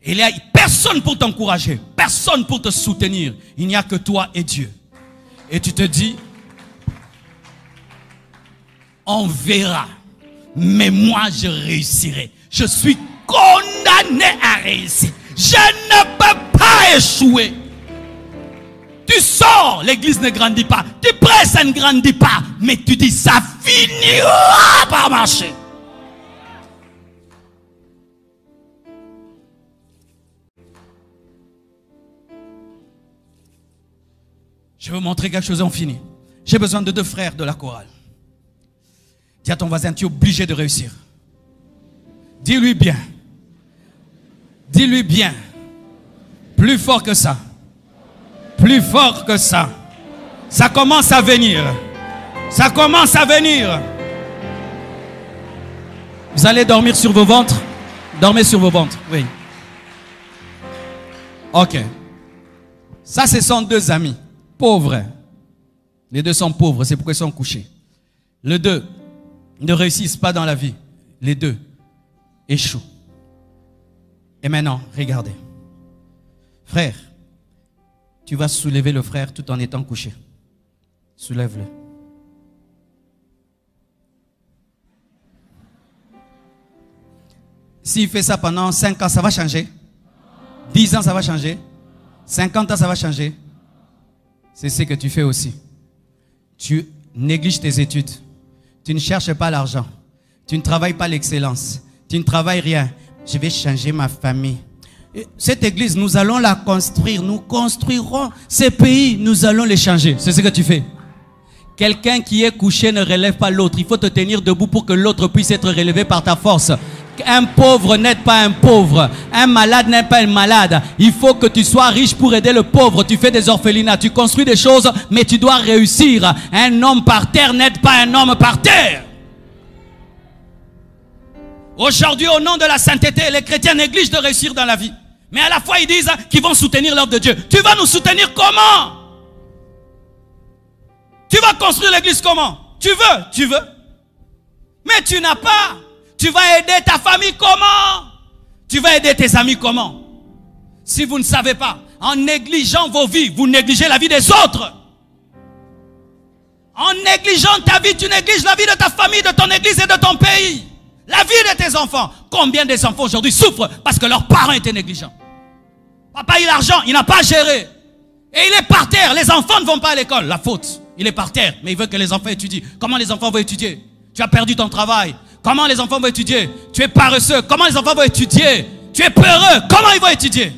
Il n'y a personne pour t'encourager, personne pour te soutenir. Il n'y a que toi et Dieu. Et tu te dis, on verra, mais moi je réussirai. Je suis condamné à réussir. Je ne peux pas échouer. Tu sors, l'église ne grandit pas. Tu prêches, ça ne grandit pas. Mais tu dis, ça finira par marcher. Je vais vous montrer quelque chose en fini. J'ai besoin de 2 frères de la chorale. Dis à ton voisin, tu es obligé de réussir. Dis-lui bien. Dis-lui bien. Plus fort que ça. Plus fort que ça. Ça commence à venir. Ça commence à venir. Vous allez dormir sur vos ventres. Dormez sur vos ventres. Oui. Ok. Ça, ce sont 2 amis. Pauvres. Les 2 sont pauvres. C'est pourquoi ils sont couchés. Les 2 ne réussissent pas dans la vie. Les 2 échouent. Et maintenant, regardez. Frère, tu vas soulever le frère tout en étant couché. Soulève-le. S'il fait ça pendant 5 ans, ça va changer. 10 ans, ça va changer. 50 ans, ça va changer. C'est ce que tu fais aussi. Tu négliges tes études. Tu ne cherches pas l'argent. Tu ne travailles pas l'excellence. Tu ne travailles rien. Je vais changer ma famille. Cette église, nous allons la construire. Nous construirons ces pays. Nous allons les changer. C'est ce que tu fais. Quelqu'un qui est couché ne relève pas l'autre. Il faut te tenir debout pour que l'autre puisse être relevé par ta force. Un pauvre n'est pas un pauvre. Un malade n'est pas un malade. Il faut que tu sois riche pour aider le pauvre. Tu fais des orphelinats, tu construis des choses, mais tu dois réussir. Un homme par terre n'aide pas un homme par terre. Aujourd'hui, au nom de la sainteté, les chrétiens négligent de réussir dans la vie. Mais à la fois, ils disent qu'ils vont soutenir l'œuvre de Dieu. Tu vas nous soutenir comment? Tu vas construire l'église comment? Tu veux. Mais tu n'as pas. Tu vas aider ta famille comment? Tu vas aider tes amis comment? Si vous ne savez pas, en négligeant vos vies, vous négligez la vie des autres. En négligeant ta vie, tu négliges la vie de ta famille, de ton église et de ton pays. La vie de tes enfants. Combien des enfants aujourd'hui souffrent parce que leurs parents étaient négligents? Papa, il a l'argent, il n'a pas géré. Et il est par terre, les enfants ne vont pas à l'école. La faute, il est par terre, mais il veut que les enfants étudient. Comment les enfants vont étudier? Tu as perdu ton travail. Comment les enfants vont étudier? Tu es paresseux. Comment les enfants vont étudier? Tu es peureux. Comment ils vont étudier?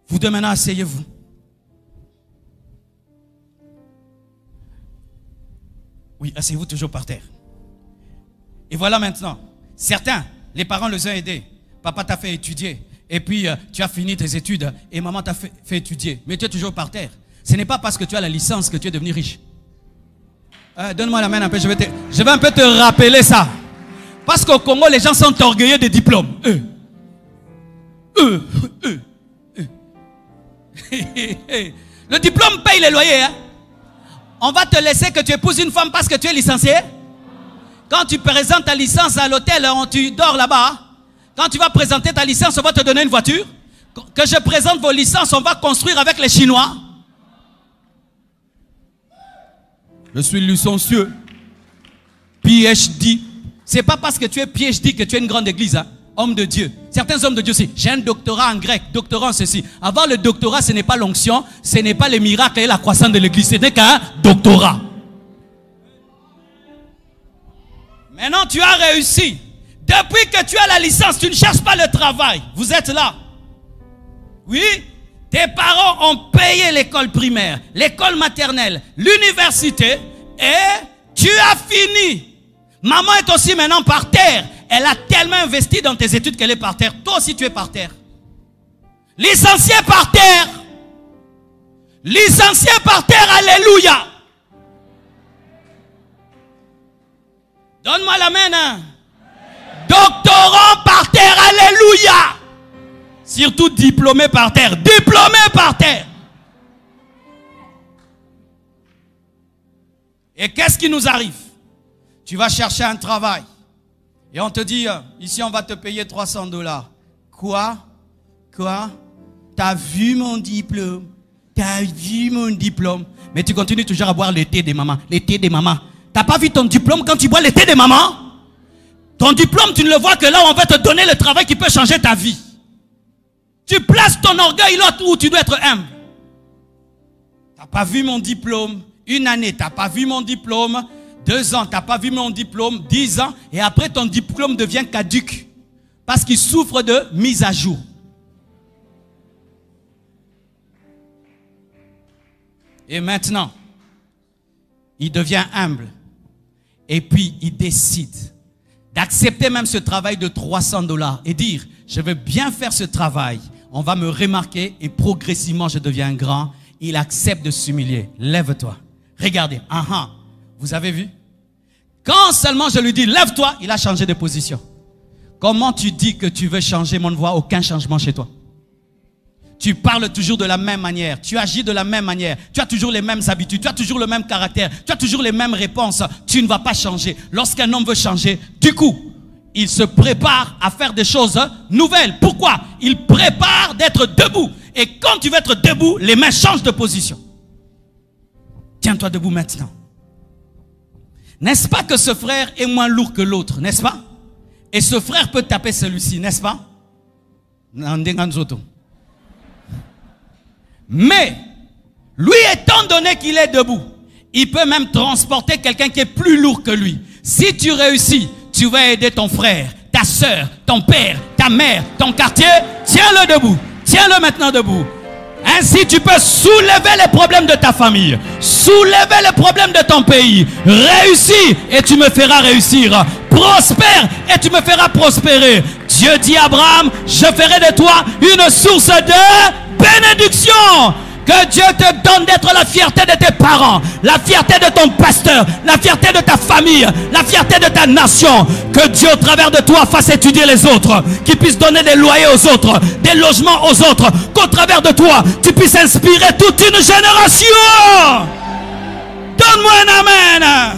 Vous deux maintenant, asseyez-vous. Oui, asseyez-vous toujours par terre. Et voilà maintenant. Certains, les parents les ont aidés. Papa t'a fait étudier. Et puis, tu as fini tes études. Et maman t'a fait étudier. Mais tu es toujours par terre. Ce n'est pas parce que tu as la licence que tu es devenu riche. Donne-moi la main un peu, je vais un peu te rappeler ça. Parce qu'au Congo, les gens sont orgueilleux des diplômes. Le diplôme paye les loyers. Hein? On va te laisser que tu épouses une femme parce que tu es licencié. Quand tu présentes ta licence à l'hôtel, tu dors là-bas. Quand tu vas présenter ta licence, on va te donner une voiture. Que je présente vos licences, on va construire avec les Chinois. Je suis licencieux. PhD. C'est pas parce que tu es PhD que tu es une grande église. Hein? Homme de Dieu. Certains hommes de Dieu aussi. J'ai un doctorat en grec, doctorat en ceci. Avoir le doctorat, ce n'est pas l'onction, ce n'est pas les miracles et la croissance de l'église. Ce n'est qu'un doctorat. Maintenant, tu as réussi. Depuis que tu as la licence, tu ne cherches pas le travail. Vous êtes là. Oui, tes parents ont payé l'école primaire, l'école maternelle, l'université et tu as fini. Maman est aussi maintenant par terre. Elle a tellement investi dans tes études qu'elle est par terre. Toi aussi tu es par terre. Licencié par terre. Licencié par terre, alléluia. Donne-moi la main. Hein. Doctorant par terre, alléluia. Surtout diplômé par terre. Diplômé par terre. Et qu'est-ce qui nous arrive? Tu vas chercher un travail. Et on te dit, ici on va te payer $300. Quoi? Quoi? T'as vu mon diplôme? T'as vu mon diplôme? Mais tu continues toujours à boire le thé des mamans. Le thé des mamans. T'as pas vu ton diplôme quand tu bois le thé des mamans? Ton diplôme, tu ne le vois que là où on va te donner le travail qui peut changer ta vie. Tu places ton orgueil là où tu dois être humble. T'as pas vu mon diplôme? Une année, t'as pas vu mon diplôme? 2 ans, t'as pas vu mon diplôme? 10 ans, et après ton diplôme devient caduc. Parce qu'il souffre de mise à jour. Et maintenant, il devient humble. Et puis, il décide d'accepter même ce travail de $300 et dire, je veux bien faire ce travail. On va me remarquer et progressivement, je deviens grand. Il accepte de s'humilier. Lève-toi. Regardez. Vous avez vu? Quand seulement je lui dis, lève-toi, il a changé de position. Comment tu dis que tu veux changer, mais on ne voit aucun changement chez toi? Tu parles toujours de la même manière, tu agis de la même manière, tu as toujours les mêmes habitudes, tu as toujours le même caractère, tu as toujours les mêmes réponses. Tu ne vas pas changer. Lorsqu'un homme veut changer, du coup, il se prépare à faire des choses nouvelles. Pourquoi? Il prépare d'être debout. Et quand tu veux être debout, les mains changent de position. Tiens-toi debout maintenant. N'est-ce pas que ce frère est moins lourd que l'autre, n'est-ce pas? Et ce frère peut taper celui-ci, n'est-ce pas? Mais, lui étant donné qu'il est debout, il peut même transporter quelqu'un qui est plus lourd que lui. Si tu réussis, tu vas aider ton frère, ta soeur, ton père, ta mère, ton quartier. Tiens-le debout. Tiens-le maintenant debout. Ainsi, tu peux soulever les problèmes de ta famille, soulever les problèmes de ton pays. Réussis et tu me feras réussir. Prospère et tu me feras prospérer. Dieu dit à Abraham, je ferai de toi une source de bénédiction. Que Dieu te donne d'être la fierté de tes parents, la fierté de ton pasteur, la fierté de ta famille, la fierté de ta nation. Que Dieu au travers de toi fasse étudier les autres, qu'il puisse donner des loyers aux autres, des logements aux autres, qu'au travers de toi, tu puisses inspirer toute une génération. Donne-moi un amen.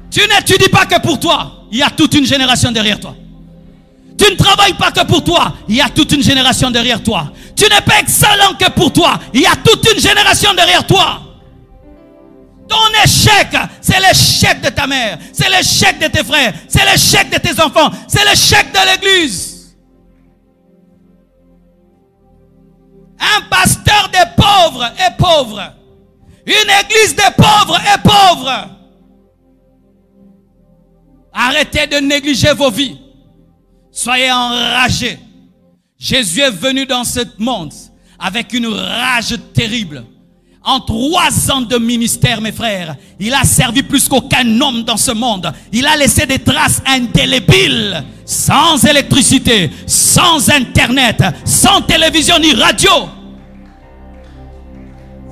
Tu n'étudies pas que pour toi, il y a toute une génération derrière toi. Tu ne travailles pas que pour toi, il y a toute une génération derrière toi. Tu n'es pas excellent que pour toi, il y a toute une génération derrière toi. Ton échec, c'est l'échec de ta mère, c'est l'échec de tes frères, c'est l'échec de tes enfants, c'est l'échec de l'église. Un pasteur des pauvres est pauvre. Une église des pauvres est pauvre. Arrêtez de négliger vos vies. Soyez enragés. Jésus est venu dans ce monde avec une rage terrible. En 3 ans de ministère, mes frères, il a servi plus qu'aucun homme dans ce monde. Il a laissé des traces indélébiles, sans électricité, sans internet, sans télévision ni radio.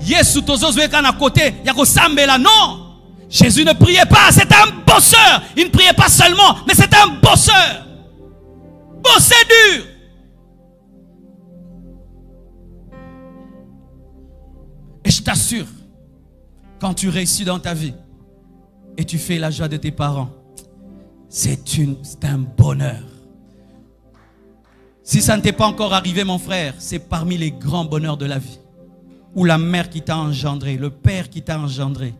Yesu tozozo à côté, yako sambela non. Jésus ne priait pas, c'est un bosseur. Il ne priait pas seulement, mais c'est un bosseur. Bosser dur. Et je t'assure, quand tu réussis dans ta vie et tu fais la joie de tes parents, c'est un bonheur. Si ça ne t'est pas encore arrivé, mon frère, c'est parmi les grands bonheurs de la vie. ou la mère qui t'a engendré, le père qui t'a engendré,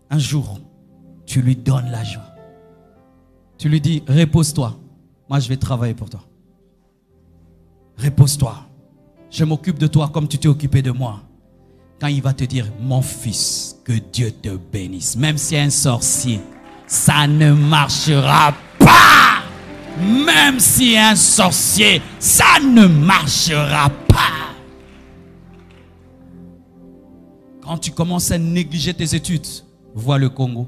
un jour, tu lui donnes la joie. Tu lui dis, repose-toi, moi je vais travailler pour toi. Repose-toi, je m'occupe de toi comme tu t'es occupé de moi. Quand il va te dire, mon fils, que Dieu te bénisse, même si un sorcier, ça ne marchera pas. Même si un sorcier, ça ne marchera pas. Quand tu commences à négliger tes études, vois le Congo.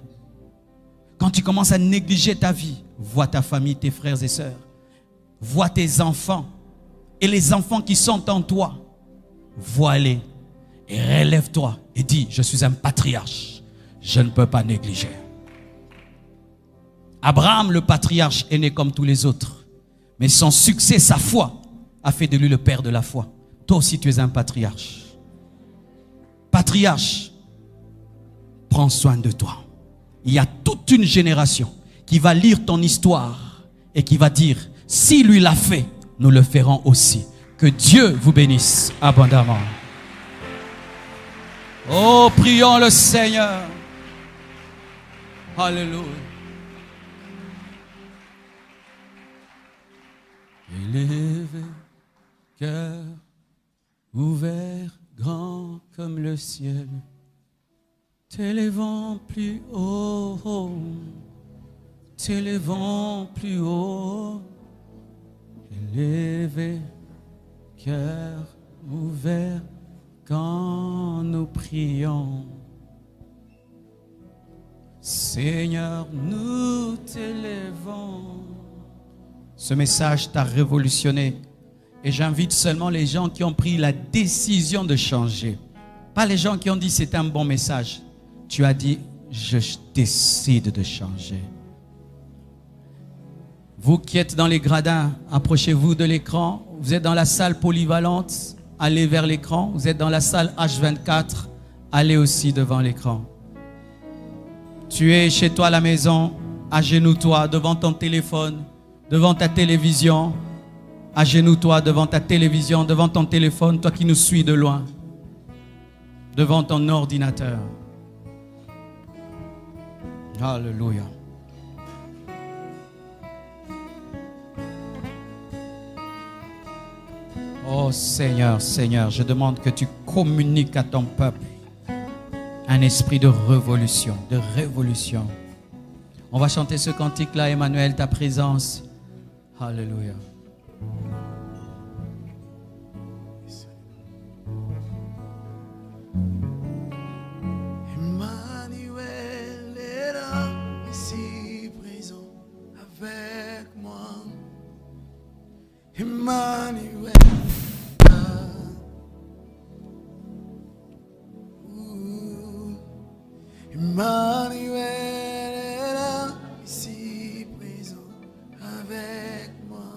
Quand tu commences à négliger ta vie, vois ta famille, tes frères et sœurs. Vois tes enfants et les enfants qui sont en toi. Vois-les et relève-toi et dis, je suis un patriarche. Je ne peux pas négliger. Abraham, le patriarche, est né comme tous les autres. Mais son succès, sa foi, a fait de lui le père de la foi. Toi aussi, tu es un patriarche. Patriarche, prends soin de toi. Il y a toute une génération qui va lire ton histoire et qui va dire, si lui l'a fait, nous le ferons aussi. Que Dieu vous bénisse abondamment. Oh, prions le Seigneur. Alléluia. Élevé, cœur ouvert, grand comme le ciel, t'élevons plus haut, t'élevons plus haut, élevé, cœur ouvert, quand nous prions. Seigneur, nous t'élevons. Ce message t'a révolutionné. Et j'invite seulement les gens qui ont pris la décision de changer. Pas les gens qui ont dit c'est un bon message. Tu as dit, je décide de changer. Vous qui êtes dans les gradins, approchez-vous de l'écran. Vous êtes dans la salle polyvalente, allez vers l'écran. Vous êtes dans la salle H24, allez aussi devant l'écran. Tu es chez toi à la maison, agenouille-toi devant ton téléphone, devant ta télévision. Agenouille-toi devant ta télévision, devant ton téléphone, toi qui nous suis de loin, devant ton ordinateur. Alléluia. Oh Seigneur, Seigneur, je demande que tu communiques à ton peuple un esprit de révolution, de révolution. On va chanter ce cantique-là, Emmanuel, ta présence. Alléluia. Emmanuel est là, ici présent avec moi. Emmanuel. Emmanuel est là, ici présent avec moi.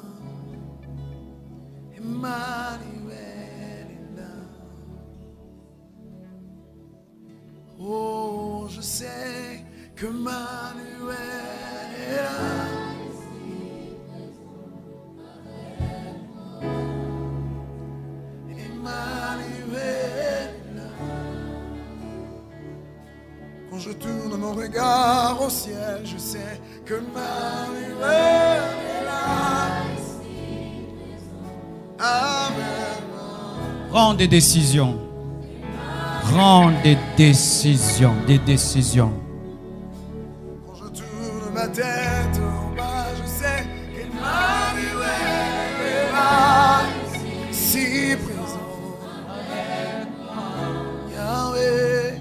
Emmanuel est là. Oh, je sais que Emmanuel est là. Quand je tourne mon regard au ciel, je sais que Emmanuel est là. Amen. Prends des décisions. Prends des décisions. Des décisions. Quand je tourne ma tête en bas, je sais qu'Emmanuel est là. Si présent avec moi. Yahweh.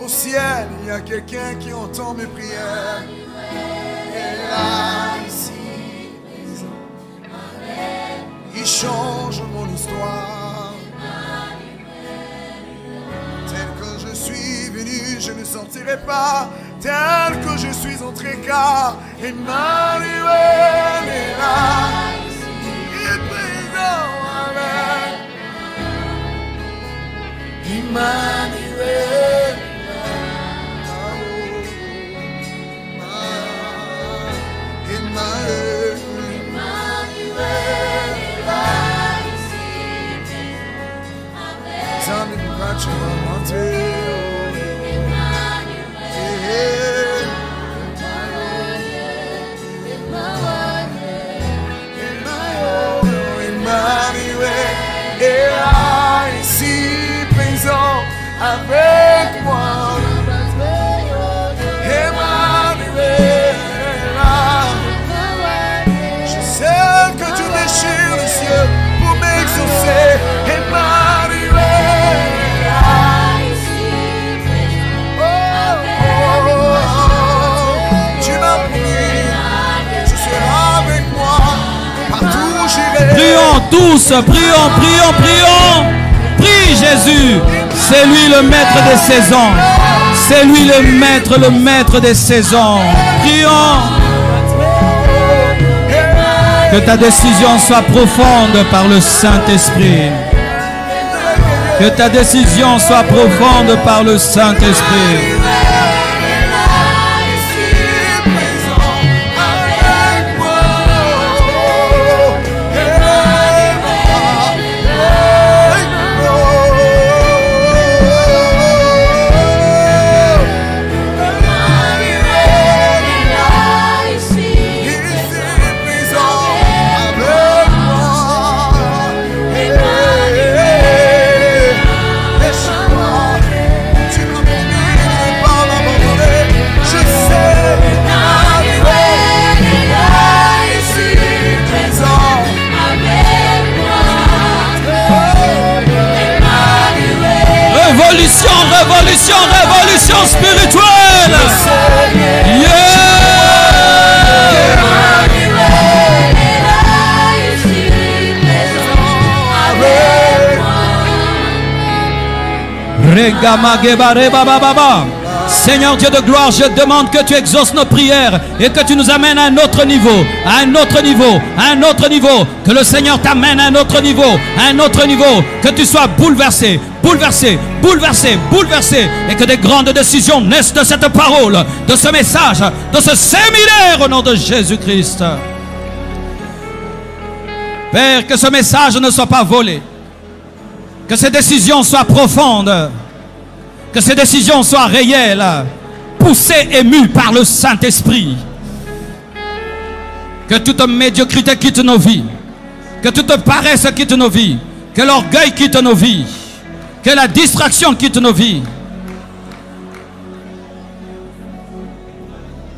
Au ciel, il y a quelqu'un qui entend mes prières. Et là, ici, il change mon histoire. Tel que je suis venu, je ne sortirai pas. Tel que je suis entré, car Emmanuel est là. Il est présent avec Emmanuel. tu m'as monté. Emmanuel est là, ici présent avec moi. Emmanuel est là. Je sais que tu déchires le ciel pour m'exaucer. Emmanuel est là. Tu m'as pris, tu seras avec moi. Partout où j'irai. Prions tous, prions, prions, prions. Prie Jésus. C'est lui le maître des saisons. C'est lui le maître des saisons. Prions. Que ta décision soit profonde par le Saint-Esprit. Que ta décision soit profonde par le Saint-Esprit. Révolution, révolution spirituelle. Seigneur Dieu de gloire, je demande que tu exauces nos prières et que tu nous amènes à un autre niveau, à un autre niveau, à un autre niveau. Que le Seigneur t'amène à un autre niveau, à un autre niveau. Que tu sois bouleversé, bouleversé, bouleversé, bouleversé. Et que des grandes décisions naissent de cette parole, de ce message, de ce séminaire au nom de Jésus-Christ. Père, que ce message ne soit pas volé. Que ces décisions soient profondes. Que ces décisions soient réelles, poussées et mues par le Saint-Esprit. Que toute médiocrité quitte nos vies. Que toute paresse quitte nos vies. Que l'orgueil quitte nos vies. Que la distraction quitte nos vies.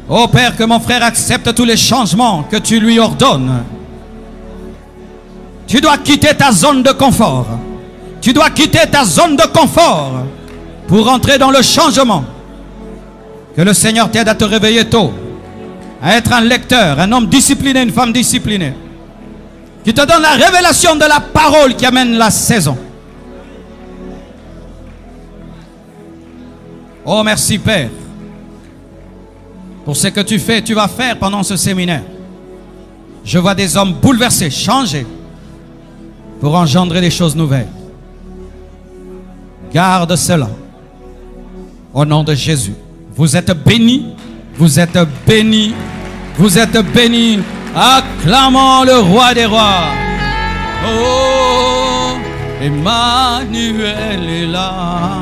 Oh Père, que mon frère accepte tous les changements que tu lui ordonnes. Tu dois quitter ta zone de confort. Tu dois quitter ta zone de confort pour entrer dans le changement. Que le Seigneur t'aide à te réveiller tôt, à être un lecteur, un homme discipliné, une femme disciplinée, qui te donne la révélation de la parole qui amène la saison. Oh merci Père, pour ce que tu fais, tu vas faire pendant ce séminaire. Je vois des hommes bouleversés, changés, pour engendrer des choses nouvelles. Garde cela. Au nom de Jésus. Vous êtes bénis. Vous êtes bénis. Vous êtes bénis. Acclamons le roi des rois. Oh, Emmanuel est là.